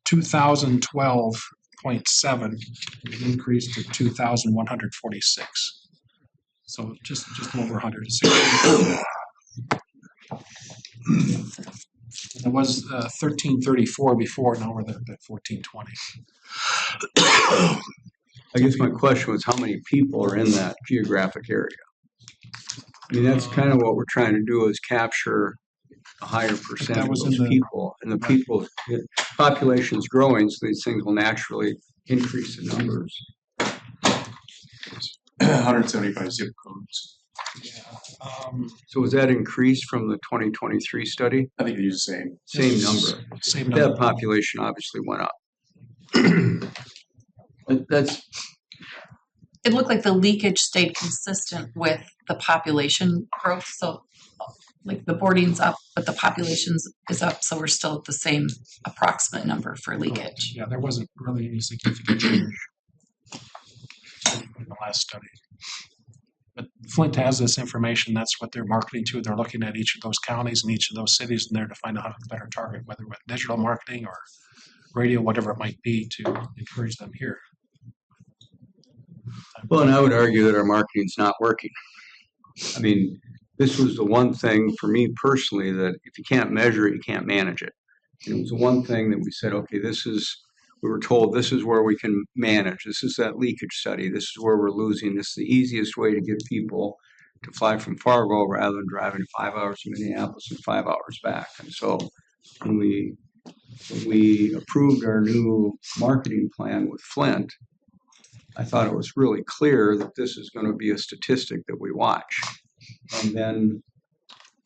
2012.7. It increased to 2,146. So just over 160. It was 1334 before, now we're at 1420. I guess my question was how many people are in that geographic area? I mean, that's kind of what we're trying to do is capture a higher percentage of those people. And the people, the population is growing, so these things will naturally increase the numbers. 175 zip codes. So was that increased from the 2023 study? I think they use the same. Same number. Same number. That population obviously went up. That's It looked like the leakage stayed consistent with the population growth. So like the boarding's up, but the population's is up. So we're still at the same approximate number for leakage. Yeah, there wasn't really any significant change in the last study. But Flint has this information. That's what they're marketing to. They're looking at each of those counties and each of those cities in there to find out how to better target, whether with digital marketing or radio, whatever it might be, to encourage them here. Well, and I would argue that our marketing's not working. I mean, this was the one thing for me personally that if you can't measure it, you can't manage it. And it was the one thing that we said, okay, we were told this is where we can manage. This is that leakage study. This is where we're losing. This is the easiest way to get people to fly from Fargo rather than driving 5 hours to Minneapolis and 5 hours back. And so when we approved our new marketing plan with Flint, I thought it was really clear that this is going to be a statistic that we watch. And then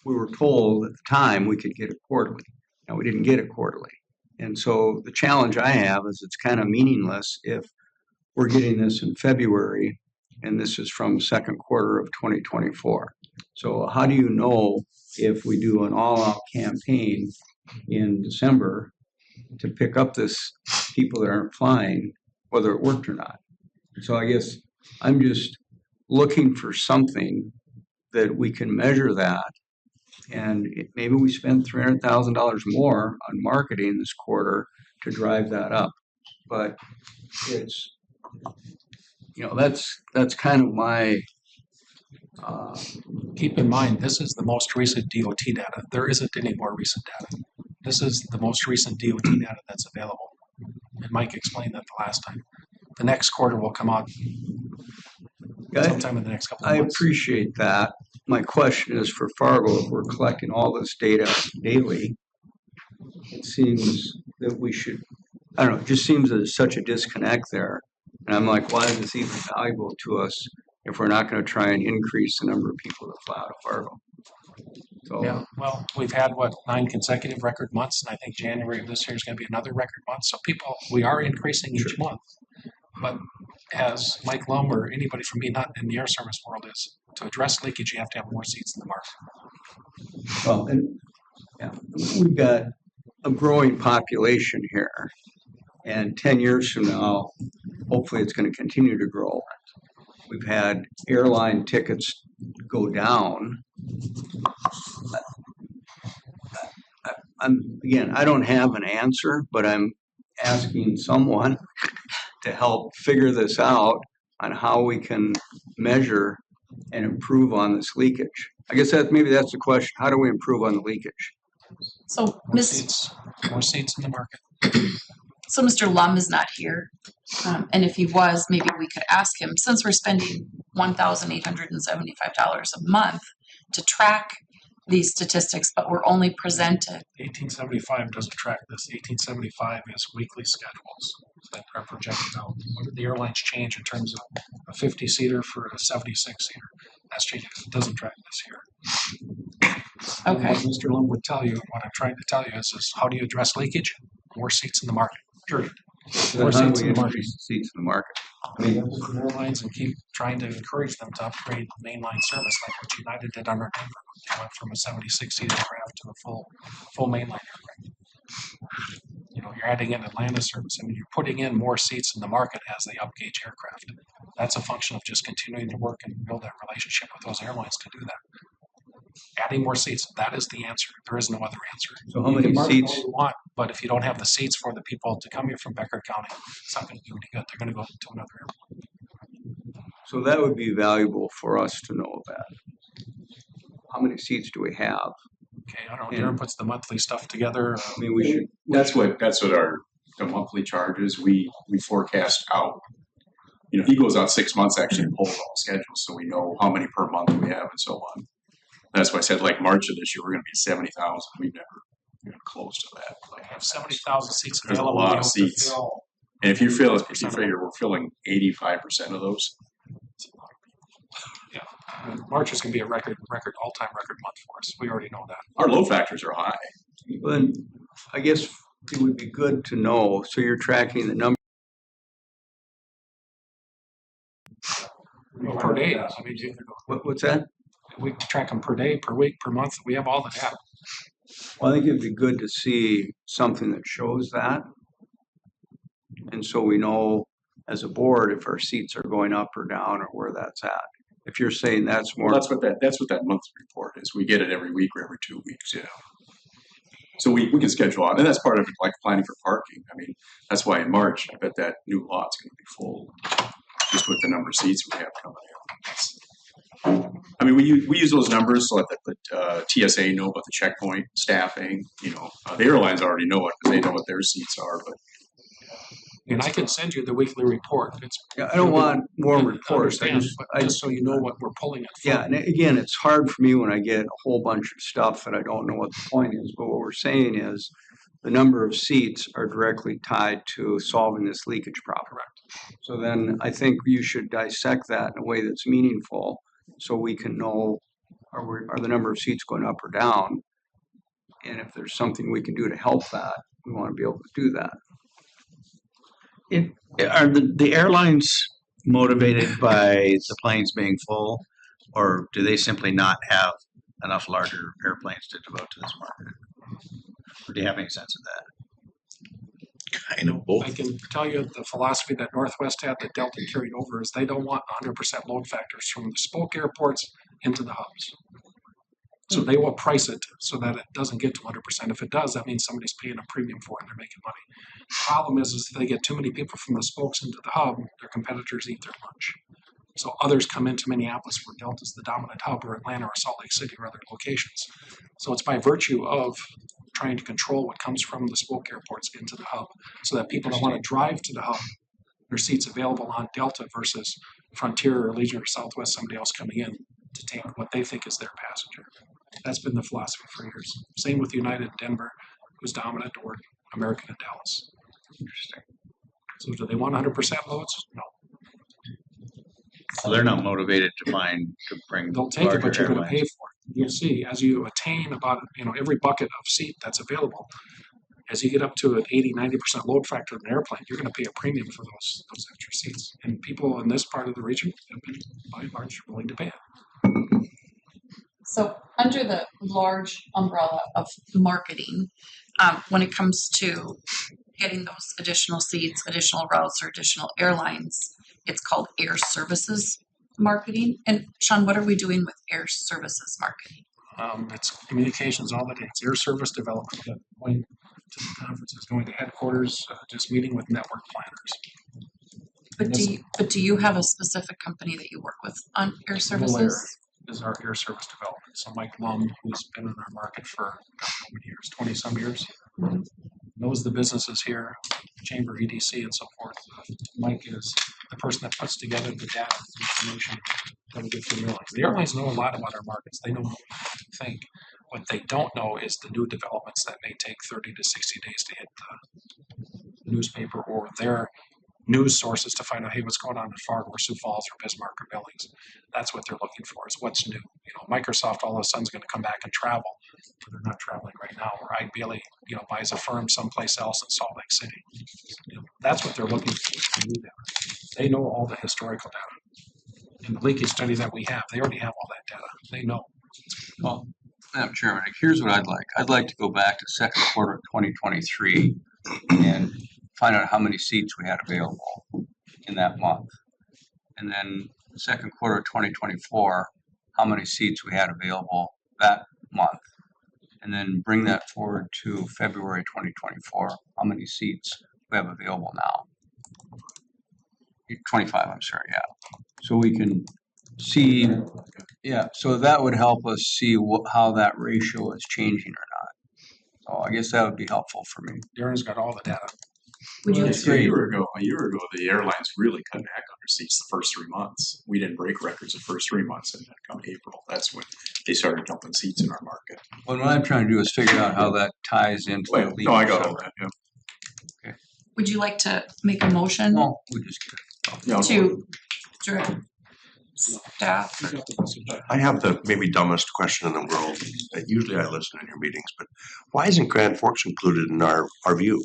we were told at the time we could get it quarterly. Now, we didn't get it quarterly. And so the challenge I have is it's kind of meaningless if we're getting this in February and this is from second quarter of 2024. So how do you know if we do an all-out campaign in December to pick up this people that aren't flying, whether it worked or not. So I guess I'm just looking for something that we can measure that. And maybe we spend $300,000 more on marketing this quarter to drive that up. But it's, that's kind of my, Keep in mind, this is the most recent DOT data. There isn't any more recent data. This is the most recent DOT data that's available. And Mike explained that the last time. The next quarter will come out sometime in the next couple of I months. appreciate that. My question is for Fargo, if we're collecting all this data daily, it seems that we should, I don't know, it just seems that there's such a disconnect there. And I'm like, why is this even valuable to us if we're not going to try and increase the number of people that fly out of Fargo? So, Yeah, well, we've had 9 consecutive record months, and I think January of this year is going to be another record month. So we are increasing each month. But as Mike Lum or anybody from me not in the air service world is, to address leakage, you have to have more seats in the market. well, and yeah, we've got a growing population here. And 10 years from now, hopefully it's going to continue to grow. We've had airline tickets go down. I don't have an answer, but I'm asking someone to help figure this out on how we can measure and improve on this leakage. I guess maybe that's the question. How do we improve on the leakage? So, More seats in the market. So Mr. Lum is not here. And if he was, maybe we could ask him, since we're spending $1,875 a month to track these statistics, but we're only presented. 1875 doesn't track this. 1875 is weekly schedules that are projected out. What did the airlines change in terms of a 50-seater for a 76-seater? That's changing. It doesn't track this year. Okay. What Mr. Lum would tell you, what I'm trying to tell you is how do you address leakage? More seats in the market. Period. More seats in the market. Seats in the market. I mean, airlines and keep trying to encourage them to upgrade mainline service like what United did under Denver. They went from a 76-seater aircraft to a full mainline aircraft. You're adding in Atlanta service. I mean, you're putting in more seats in the market as they upgauge aircraft. That's a function of just continuing to work and build that relationship with those airlines to do that. Adding more seats, that is the answer. There is no other answer. So how many seats? You want, but if you don't have the seats for the people to come here from Becker County, it's not going to do any good. They're going to go to another airport. So that would be valuable for us to know that. How many seats do we have? Okay, I don't know. Darren puts the monthly stuff together. I mean, we should. That's what the monthly charge is. We forecast out. He goes out 6 months actually and pulls all the schedules, so we know how many per month we have and so on. That's why I said like March of this year we're going to be 70,000. We've never been close to that. Like have 70,000 seats There's a available. lot of seats, and if you figure we're filling 85% of those. Yeah, I mean, March is going to be a all-time record month for us. We already know that. Our load factors are high. Then I guess it would be good to know. So you're tracking the number. Per day. I mean, What's that? We track them per day, per week, per month. We have all the data. Well, I think it'd be good to see something that shows that. And so we know as a board if our seats are going up or down or where that's at. If you're saying that's more. Well, that's what that monthly report is. We get it every week or every 2 weeks. Yeah. So we can schedule out, and that's part of it, like planning for parking. I mean, that's why in March, I bet that new lot's going to be full, just with the number of seats we have coming in. I mean, we use those numbers so that the TSA know about the checkpoint staffing. The airlines already know it because they know what their seats are. But and I can send you the weekly report. I don't want more reports. Just so you know what we're pulling it from. Yeah, and again, it's hard for me when I get a whole bunch of stuff and I don't know what the point is. But what we're saying is the number of seats are directly tied to solving this leakage problem. Correct. So then I think you should dissect that in a way that's meaningful so we can know are the number of seats going up or down. And if there's something we can do to help that, we want to be able to do that. Are the airlines motivated by the planes being full, or do they simply not have enough larger airplanes to devote to this market? Or do you have any sense of that? I know I can tell you the philosophy that Northwest had that Delta carried over is they don't want 100% load factors from the spoke airports into the hubs. So they will price it so that it doesn't get to 100%. If it does, that means somebody's paying a premium for it and they're making money. The problem is if they get too many people from the spokes into the hub, their competitors eat their lunch. So others come into Minneapolis where Delta's the dominant hub, or Atlanta or Salt Lake City or other locations. So it's by virtue of trying to control what comes from the spoke airports into the hub so that people that want to drive to the hub, their seats available on Delta versus Frontier or Allegiant or Southwest, somebody else coming in to take what they think is their passenger. That's been the philosophy for years. Same with United in Denver, who's dominant, or American in Dallas. Interesting. So do they want 100% loads? No. So they're not motivated to bring. They'll take it, but larger you're going to pay airlines. for it. You'll see as you attain about every bucket of seat that's available. As you get up to an 80-90% load factor of an airplane, you're going to pay a premium for those extra seats. And people in this part of the region have been, by and large, willing to pay it. So under the large umbrella of marketing, when it comes to getting those additional seats, additional routes, or additional airlines, it's called air services marketing. And Sean, what are we doing with air services marketing? It's communications all the day. It's air service development. Going to the conferences, going to headquarters, just meeting with network planners. But do you have a specific company that you work with on air services? Volair is our air service development. So Mike Lum, who's been in our market for how many years, 20-some years, knows the businesses here, Chamber, EDC, and so forth. Mike is the person that puts together the data, the information that we get from the airlines. The airlines know a lot about our markets. They know what we think. What they don't know is the new developments that may take 30 to 60 days to hit the newspaper or their news sources to find out, hey, what's going on in Fargo or Sioux Falls or Bismarck or Billings. That's what they're looking for, is what's new. Microsoft all of a sudden is going to come back and travel, but they're not traveling right now. Or ideally, buys a firm someplace else in Salt Lake City. That's what they're looking for, new data. They know all the historical data. In the leakage study that we have, they already have all that data. They know. Well, Madam Chairman, here's what I'd like. I'd like to go back to second quarter of 2023 and find out how many seats we had available in that month. And then second quarter of 2024, how many seats we had available that month. And then bring that forward to February 2024, how many seats we have available now. 25, I'm sorry, yeah. So we can see, yeah, so that would help us see how that ratio is changing or not. So I guess that would be helpful for me. Darren's got all the data. Would you A year ago, the airlines really cut back on their seats the first 3 months. We didn't break records the first 3 months, and then come April, that's when they started dumping seats in our market. Well, what I'm trying to do is figure out how that ties into the legal. No, I got all that, yeah. Okay. Would you like to make a motion No, we just get it. to direct staff? I have the maybe dumbest question in the world. Usually I listen in your meetings, but why isn't Grand Forks included in our view?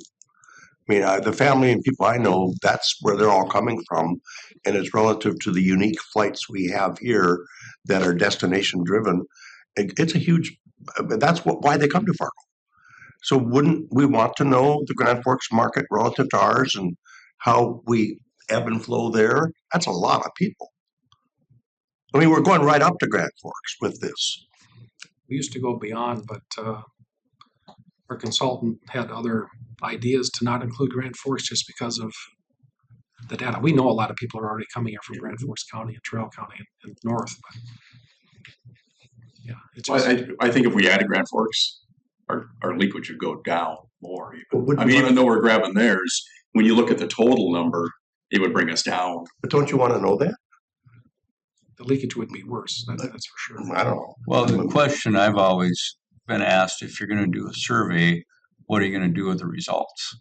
I mean, the family and people I know, that's where they're all coming from. And it's relative to the unique flights we have here that are destination driven. It's a huge, that's why they come to Fargo. So wouldn't we want to know the Grand Forks market relative to ours and how we ebb and flow there? That's a lot of people. I mean, we're going right up to Grand Forks with this. We used to go beyond, but our consultant had other ideas to not include Grand Forks just because of the data. We know a lot of people are already coming here from Grand Forks County and Trail County and north. But yeah, it's just, I think if we added Grand Forks, our leakage would go down more. But I mean, even though we're grabbing theirs, when you look at the total number, it would bring us down. But don't you want to know that? the leakage would be worse. That's for sure. I don't know. Well, the question I've always been asked, if you're going to do a survey, what are you going to do with the results?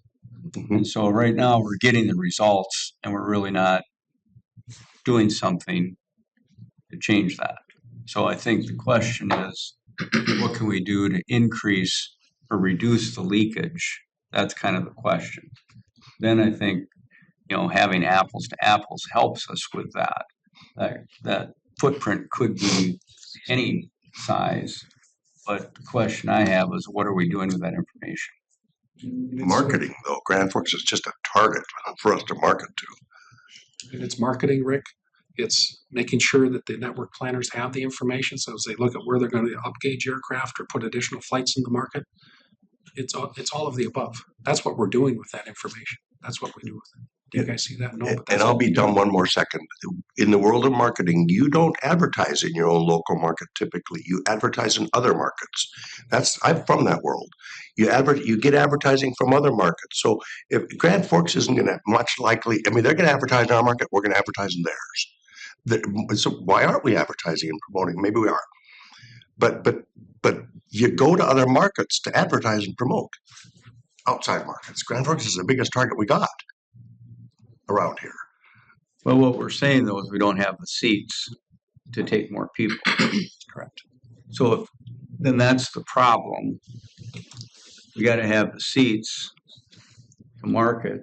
And so right now we're getting the results and we're really not doing something to change that. So I think the question is, what can we do to increase or reduce the leakage? That's kind of the question. Then I think, having apples to apples helps us with that. That footprint could be any size, but the question I have is, what are we doing with that information? marketing though. Grand Forks is just a target for us to market to. And it's marketing, Rick. It's making sure that the network planners have the information. So as they look at where they're going to upgauge aircraft or put additional flights in the market, it's all of the above. That's what we're doing with that information. That's what we do with it. Do you guys see that? No, but And I'll be done one more second. In the world of marketing, you don't advertise in your own local market typically. You advertise in other markets. I'm from that world. You get advertising from other markets. So if Grand Forks isn't going to much likely, I mean, they're going to advertise in our market, we're going to advertise in theirs. So why aren't we advertising and promoting? Maybe we are. But you go to other markets to advertise and promote. Outside markets. Grand Forks is the biggest target we got around here. Well, what we're saying though is we don't have the seats to take more people. Correct. So then that's the problem. We got to have the seats to market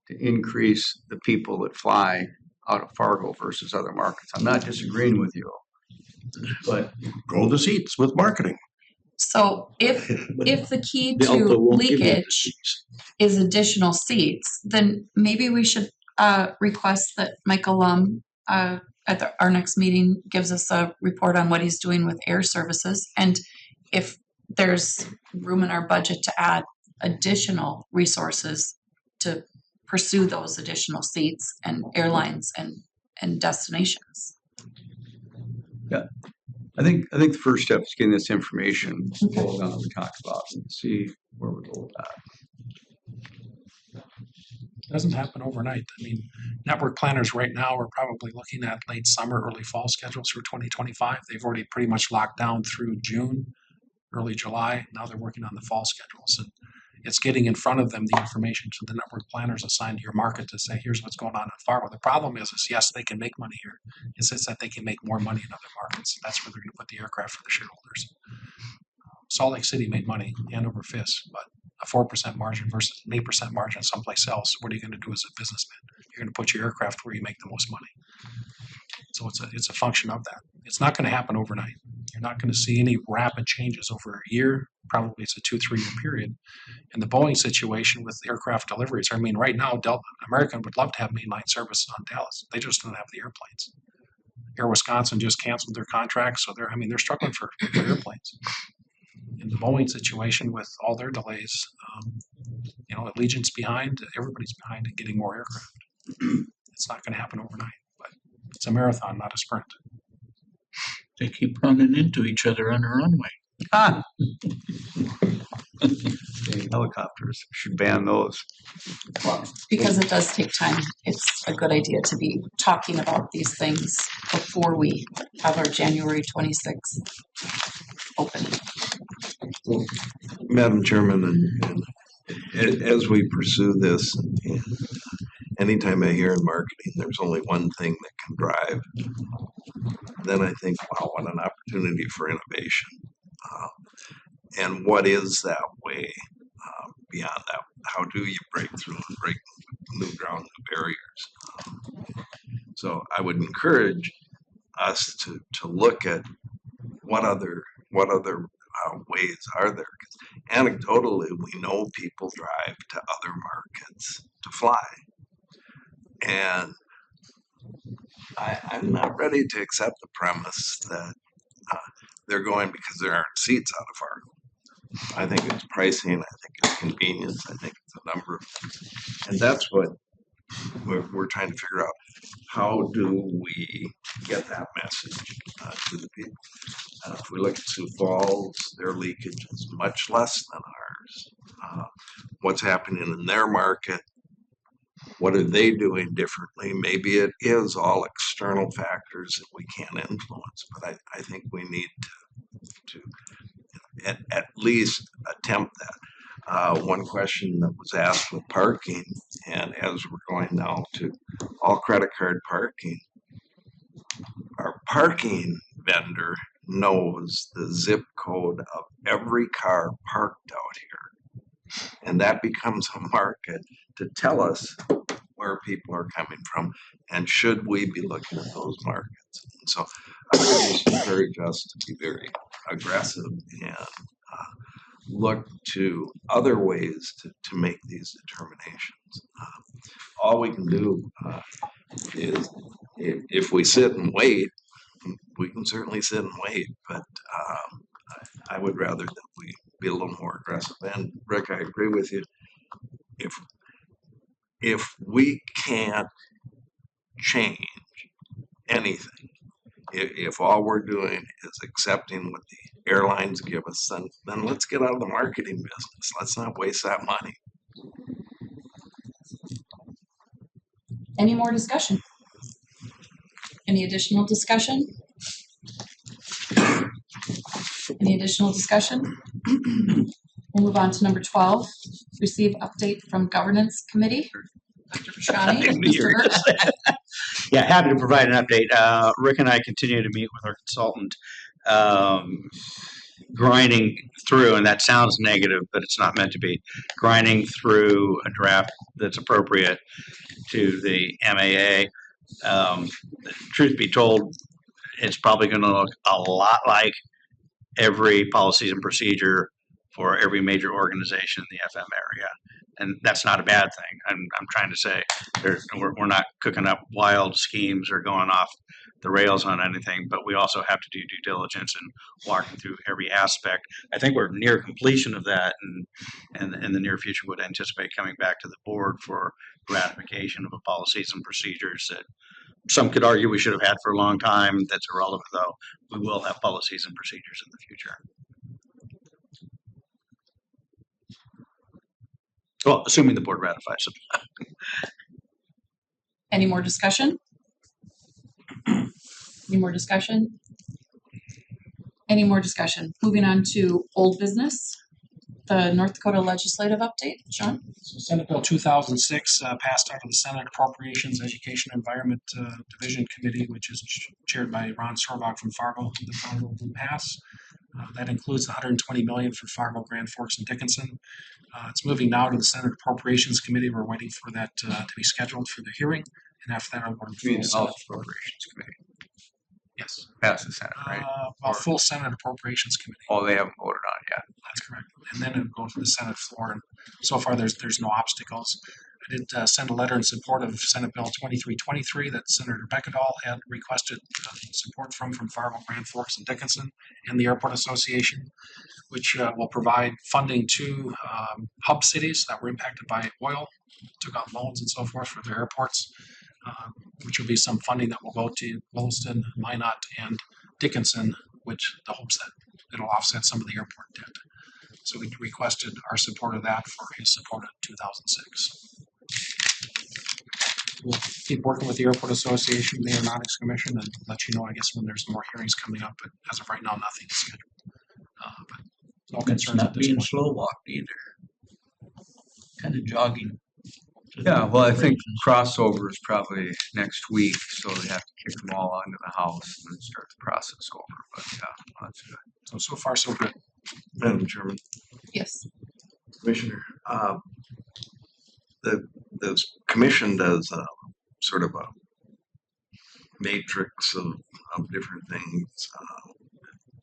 to increase the people that fly out of Fargo versus other markets. I'm not disagreeing with you, but grow the seats with marketing. So if the key Delta to won't give you the leakage is additional seats, then maybe we should request that Michael Lum at our next meeting gives us a report on what he's doing with air services, and if there's room in our budget to add additional resources to pursue those additional seats and airlines and destinations. yeah. I think the first step is getting this information we talked about and see where we go with that. It doesn't happen overnight. I mean, network planners right now are probably looking at late summer, early fall schedules for 2025. They've already pretty much locked down through June, early July. Now they're working on the fall schedules. And it's getting in front of them the information to the network planners assigned to your market to say, here's what's going on in Fargo. The problem is yes, they can make money here. It's just that they can make more money in other markets. That's where they're going to put the aircraft for the shareholders. Salt Lake City made money, Hanover Fisk, but a 4% margin versus an 8% margin someplace else. What are you going to do as a businessman? You're going to put your aircraft where you make the most money. So it's a function of that. It's not going to happen overnight. You're not going to see any rapid changes over a year. Probably it's a 2-3 year period. And the Boeing situation with aircraft deliveries, I mean, right now, Delta American would love to have mainline service on Dallas. They just don't have the airplanes. Air Wisconsin just canceled their contract, so they're struggling for airplanes. In the Boeing situation with all their delays, Allegiant's behind, everybody's behind in getting more aircraft. It's not going to happen overnight, but it's a marathon, not a sprint. They keep running into each other on the runway. Helicopters, should ban those. Because it does take time. It's a good idea to be talking about these things before we have our January 26th opening. Madam Chairman, and as we pursue this, and anytime I hear in marketing, there's only one thing that can drive, then I think, wow, what an opportunity for innovation. And what is that way beyond that? How do you break through and break new ground, new barriers? So I would encourage us to look at what other ways are there. 'Cause anecdotally, we know people drive to other markets to fly. And I'm not ready to accept the premise that they're going because there aren't seats out of Fargo. I think it's pricing, I think it's convenience, I think it's a number of things. And that's what we're trying to figure out. How do we get that message to the people? If we look at Sioux Falls, their leakage is much less than ours. What's happening in their market? What are they doing differently? Maybe it is all external factors that we can't influence, but I think we need to at least attempt that. One question that was asked with parking, and as we're going now to all credit card parking, our parking vendor knows the zip code of every car parked out here. And that becomes a market to tell us where people are coming from and should we be looking at those markets. And so I would just encourage us to be very aggressive and look to other ways to make these determinations. All we can do is if we sit and wait, we can certainly sit and wait, but I would rather that we be a little more aggressive. And Rick, I agree with you. If we can't change anything, if all we're doing is accepting what the airlines give us, then let's get out of the marketing business. Let's not waste that money. Any more discussion? Any additional discussion? Any additional discussion? We'll move on to number 12. Receive update from governance committee. Dr. Bashani, Mr. Hurt. Yeah, happy to provide an update. Rick and I continue to meet with our consultant, grinding through, and that sounds negative, but it's not meant to be, grinding through a draft that's appropriate to the MAA. Truth be told, it's probably going to look a lot like every policies and procedure for every major organization in the FM area. And that's not a bad thing. I'm trying to say we're not cooking up wild schemes or going off the rails on anything, but we also have to do due diligence and walking through every aspect. I think we're near completion of that, and in the near future would anticipate coming back to the board for ratification of a policies and procedures that some could argue we should have had for a long time. That's irrelevant, though. We will have policies and procedures in the future. Well, assuming the board ratifies it. Any more discussion? Any more discussion? Any more discussion? Moving on to old business, the North Dakota legislative update. Sean? So Senate Bill 2006 passed out of the Senate Appropriations Education Environment Division Committee, which is chaired by Ron Sorbach from Fargo. The Fargo will pass. That includes $120 million for Fargo, Grand Forks, and Dickinson. It's moving now to the Senate Appropriations Committee. We're waiting for that to be scheduled for the hearing, and after that, I'll go to You mean full the Senate. House Appropriations Committee? Yes. Pass the Senate, right? Well, full Senate Appropriations Committee. Oh, they haven't voted on it yet. That's correct. And then it'll go to the Senate floor. And so far, there's no obstacles. I did send a letter in support of Senate Bill 2323 that Senator Beckedahl had requested support from Fargo, Grand Forks, and Dickinson, and the Airport Association, which will provide funding to hub cities that were impacted by oil, took out loans and so forth for their airports, which will be some funding that will go to Williston, Minot, and Dickinson, which the hopes that it'll offset some of the airport debt. So we requested our support of that for his support of 2006. We'll keep working with the Airport Association, the Aeronautics Commission, and let you know, I guess, when there's more hearings coming up. But as of right now, nothing is scheduled. But no It's concerns not at this being point. slow walked either. Kind of jogging. Yeah, well, I think crossover is probably next week, so they have to kick them all onto the House and then start the process over. But yeah, that's good. So far, so good. Madam Chairman, Yes. Commissioner, the commission does sort of a matrix of different things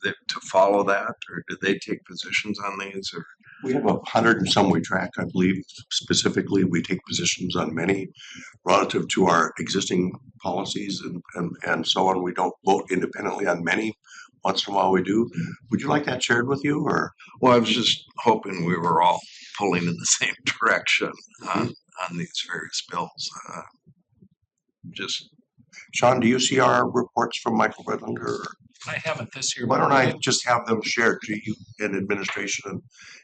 to follow that, or do they take positions on these, or? We have 100 and some we track, I believe. Specifically, we take positions on many relative to our existing policies and so on. We don't vote independently on many. Once in a while we do. Would you like that shared with you, or? Well, I was just hoping we were all pulling in the same direction on these various bills. Sean, do you see our reports from Michael Redlinger? I haven't this year. Why but don't I I did- just have them shared to you and administration, and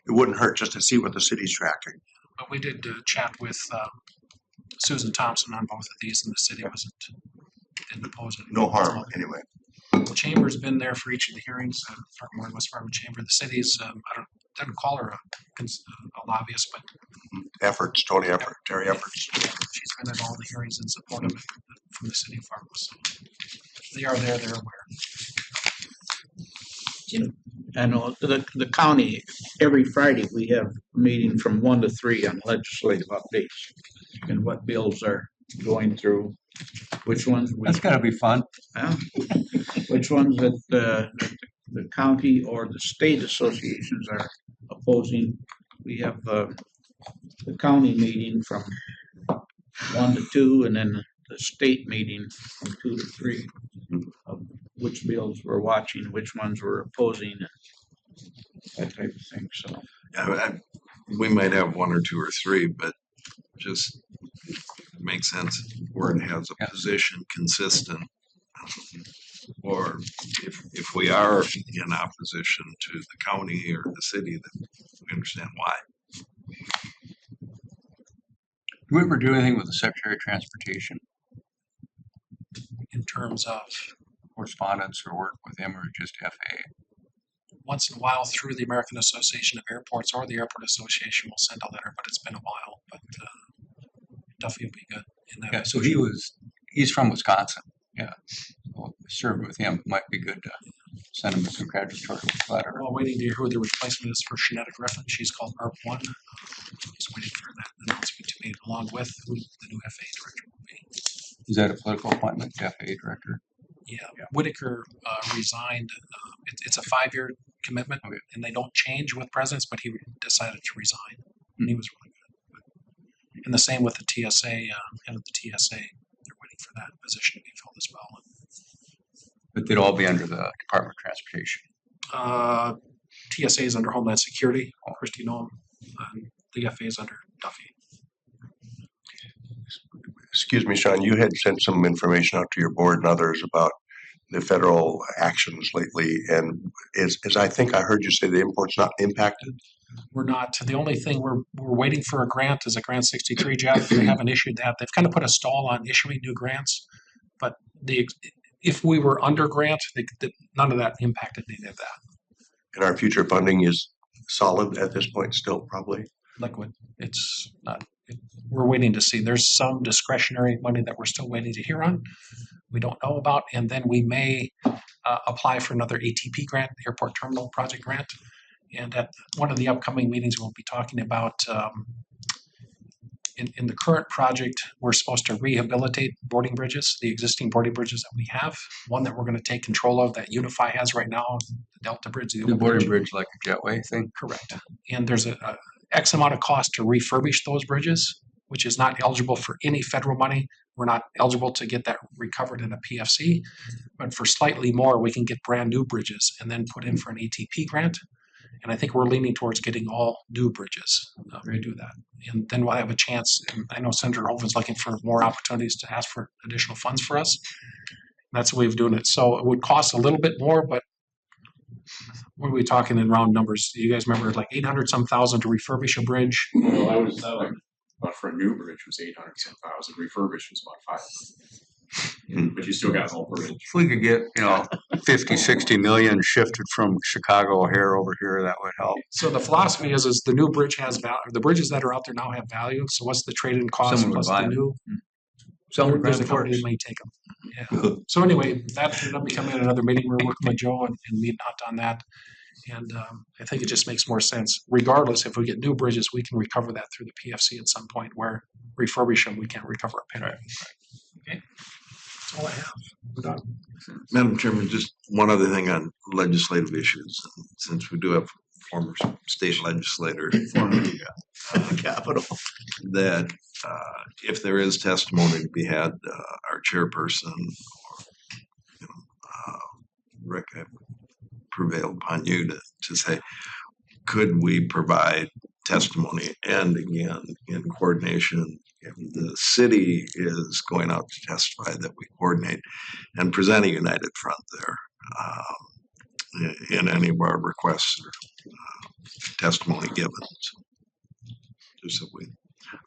it wouldn't hurt just to see what the city's tracking. But we did chat with Susan Thompson on both of these, and the city didn't oppose it. No harm, anyway. The chamber's been there for each of the hearings. Fargo West Fargo Chamber. The city's didn't call her a lobbyist, but Terry Efforts. she's been at all the hearings in support of it from the city of Fargo. So they are there. They're aware. I know the county, every Friday, we have a meeting from 1 to 3 on legislative updates and what bills are going through, which ones we. That's gotta be fun. Yeah. Which ones that the county or the state associations are opposing. We have the county meeting from 1 to 2, and then the state meeting from 2 to 3. Of which bills we're watching, which ones we're opposing, that type of thing. So We might have 1 or 2 or 3, but just makes sense where it has a position consistent. Or if we are in opposition to the county or the city, then we understand why. Do we ever do anything with the Secretary of Transportation? In terms of Correspondence or work with him, or just FAA? once in a while through the American Association of Airports or the Airport Association, we'll send a letter, but it's been a while. But Duffy will be good in that. Yeah, so he's from Wisconsin. Yeah, well, served with him. Might be good to send him a congratulatory letter. We're waiting to hear who the replacement is for Shanetta Griffin. She's called ARP1. Just waiting for that announcement to be made, along with who the new FAA director will be. Is that a political appointment, FAA director? Yeah, Whitaker resigned. It's a 5-year commitment, and they don't change with presidents, but he decided to resign, and he was really good. And the same with the TSA, head of the TSA. They're waiting for that position to be filled as well. But they'd all be under the Department of Transportation. TSA is under Homeland Security, Christy Noem, and the FAA is under Duffy. Excuse me, Sean, you had sent some information out to your board and others about the federal actions lately, and as I think I heard you say, the import's not impacted? We're not. The only thing we're waiting for a grant is a Grant 63, Jeff. They haven't issued that. They've kind of put a stall on issuing new grants, but if we were under grant, none of that impacted any of that. And our future funding is solid at this point still, probably? Liquid. It's not. We're waiting to see. There's some discretionary money that we're still waiting to hear on. We don't know about, and then we may apply for another ATP grant, Airport Terminal Project Grant. And at one of the upcoming meetings, we'll be talking about in the current project, we're supposed to rehabilitate boarding bridges, the existing boarding bridges that we have. One that we're going to take control of that Unify has right now, the Delta Bridge. The boarding bridge like a jetway thing? Correct. And there's a X amount of cost to refurbish those bridges, which is not eligible for any federal money. We're not eligible to get that recovered in a PFC, but for slightly more, we can get brand new bridges and then put in for an ATP grant. And I think we're leaning towards getting all new bridges to do that. And then we'll have a chance. And I know Senator Hoven's looking for more opportunities to ask for additional funds for us. That's the way of doing it. So it would cost a little bit more, but what are we talking in round numbers? Do you guys remember like 800-some thousand to refurbish a bridge? Well, I was but for a new bridge was 800-some thousand. Refurbished was about 500. But you still got an old bridge. If we could get, 50, 60 million shifted from Chicago O'Hare over here, that would help. So the philosophy is the new bridge has value. The bridges that are out there now have value. So what's the trade-in cost Someone would plus buy the them. new? Someone There's a would company that may take them. Yeah. So anyway, that ended up becoming another meeting. We're working with Joe and meeting out on that. And I think it just makes more sense. Regardless, if we get new bridges, we can recover that through the PFC at some point. Where refurbish them, we can't recover a penny. Okay, that's all I have. We're done. Madam Chairman, just one other thing on legislative issues, since we do have former state legislators, former capital, that if there is testimony to be had, our chairperson or Rick, I prevailed upon you to say, could we provide testimony? And again, in coordination, if the city is going out to testify, that we coordinate and present a united front there in any of our requests or testimony given. So just so we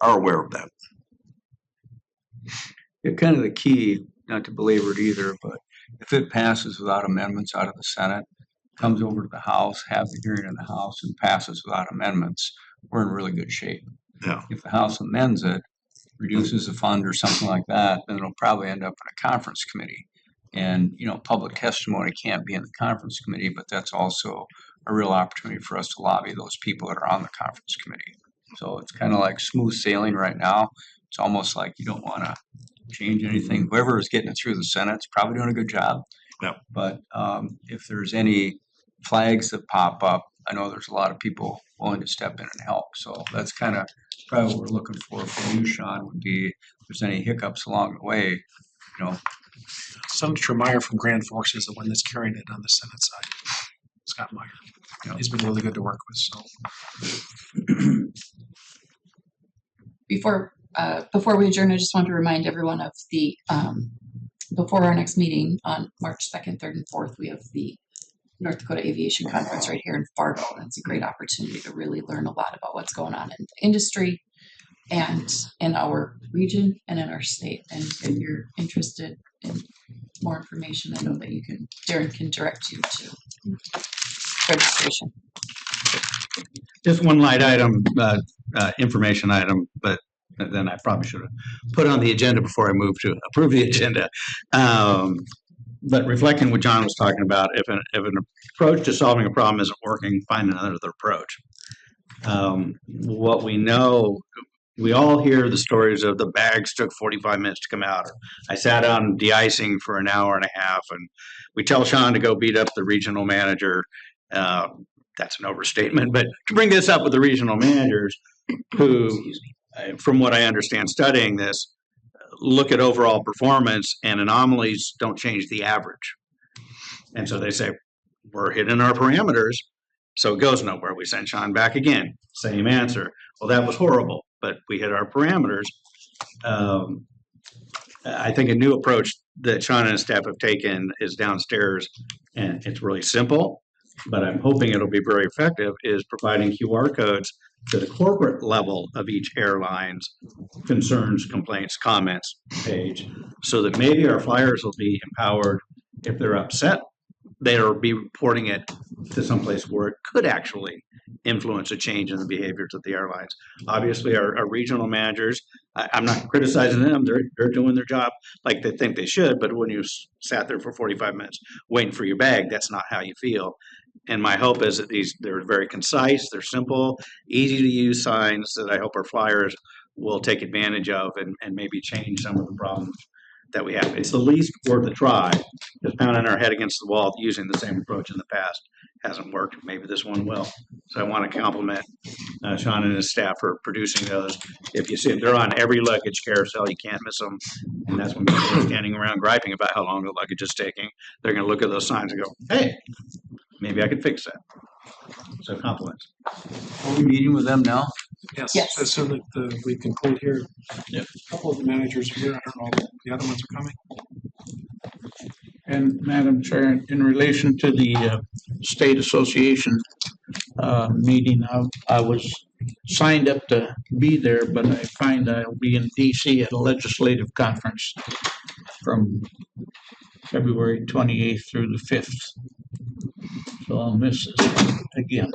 are aware of that. Yeah, kind of the key, not to belabor it either, but if it passes without amendments out of the Senate, comes over to the House, have the hearing in the House, and passes without amendments, we're in really good shape. Yeah. If the House amends it, reduces the fund or something like that, then it'll probably end up in a conference committee. And, public testimony can't be in the conference committee, but that's also a real opportunity for us to lobby those people that are on the conference committee. So it's kind of like smooth sailing right now. It's almost like you don't want to change anything. Whoever is getting it through the Senate's probably doing a good job. Yeah. But if there's any flags that pop up, I know there's a lot of people willing to step in and help. So that's kind of probably what we're looking for you, Sean, would be if there's any hiccups along the way, you know. Senator Meyer from Grand Forks is the one that's carrying it on the Senate side. Scott Meyer. Yeah. He's been really good to work with, so. Before we adjourn, I just want to remind everyone of the, before our next meeting on March 2nd, 3rd, and 4th, we have the North Dakota Aviation Conference right here in Fargo. And it's a great opportunity to really learn a lot about what's going on in the industry and in our region and in our state. And if you're interested in more information, I know that Darren can direct you to registration. Just one light item, information item, but then I probably should have put on the agenda before I move to approve the agenda. But reflecting what John was talking about, if an approach to solving a problem isn't working, find another approach. What we know, we all hear the stories of the bags took 45 minutes to come out. Or I sat on de-icing for an hour and a half, and we tell Sean to go beat up the regional manager. That's an overstatement, but to bring this up with the regional managers who, from what I understand studying this, look at overall performance and anomalies don't change the average. And so they say, we're hitting our parameters, so it goes nowhere. We send Sean back again, same answer. Well, that was horrible, but we hit our parameters. I think a new approach that Sean and his staff have taken is downstairs, and it's really simple, but I'm hoping it'll be very effective, is providing QR codes to the corporate level of each airline's concerns, complaints, comments page, so that maybe our flyers will be empowered. If they're upset, they'll be reporting it to someplace where it could actually influence a change in the behaviors of the airlines. Obviously, our regional managers, I'm not criticizing them, they're doing their job like they think they should, but when you sat there for 45 minutes waiting for your bag, that's not how you feel. And my hope is that they're very concise, they're simple, easy to use signs that I hope our flyers will take advantage of and maybe change some of the problems that we have. It's the least worth a try, because pounding our head against the wall using the same approach in the past hasn't worked. Maybe this one will. So I want to compliment Sean and his staff for producing those. If you see they're on every luggage carousel, you can't miss them. And that's when people are standing around griping about how long the luggage is taking. They're going to look at those signs and go, hey, maybe I could fix that. So compliments. Are we meeting with them now? Yes. As soon as we conclude here, Yep. a couple of the managers are here. I don't know if the other ones are coming. And Madam Chair, in relation to the state association meeting, I was signed up to be there, but I find I'll be in DC at a legislative conference from February 28th through the 5th. So I'll miss this again.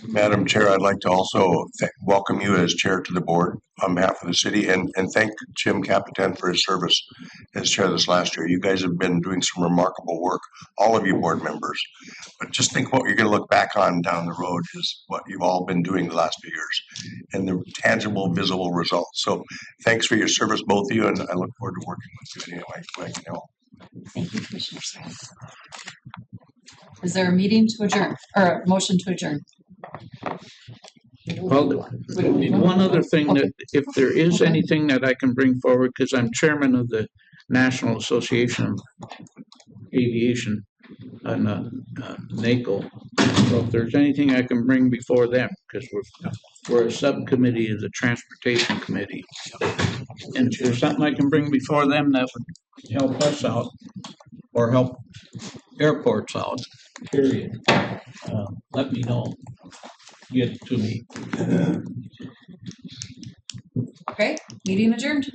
Madam Chair, I'd like to also welcome you as chair to the board on behalf of the city and thank Jim Capitan for his service as chair this last year. You guys have been doing some remarkable work, all of you board members. But just think what you're going to look back on down the road is what you've all been doing the last few years and the tangible, visible results. So thanks for your service, both of you, and I look forward to working with you anyway when I can help. Thank you, Commissioner Strand. Is there a meeting to adjourn or a motion to adjourn? Well, one other thing, that if there is anything that I can bring forward, because I'm chairman of the National Association of Aviation and NACO, so if there's anything I can bring before them, because we're a subcommittee of the Transportation Committee, and if there's something I can bring before them that would help us out or help airports out, period, let me know. Get it to me. Okay, meeting adjourned.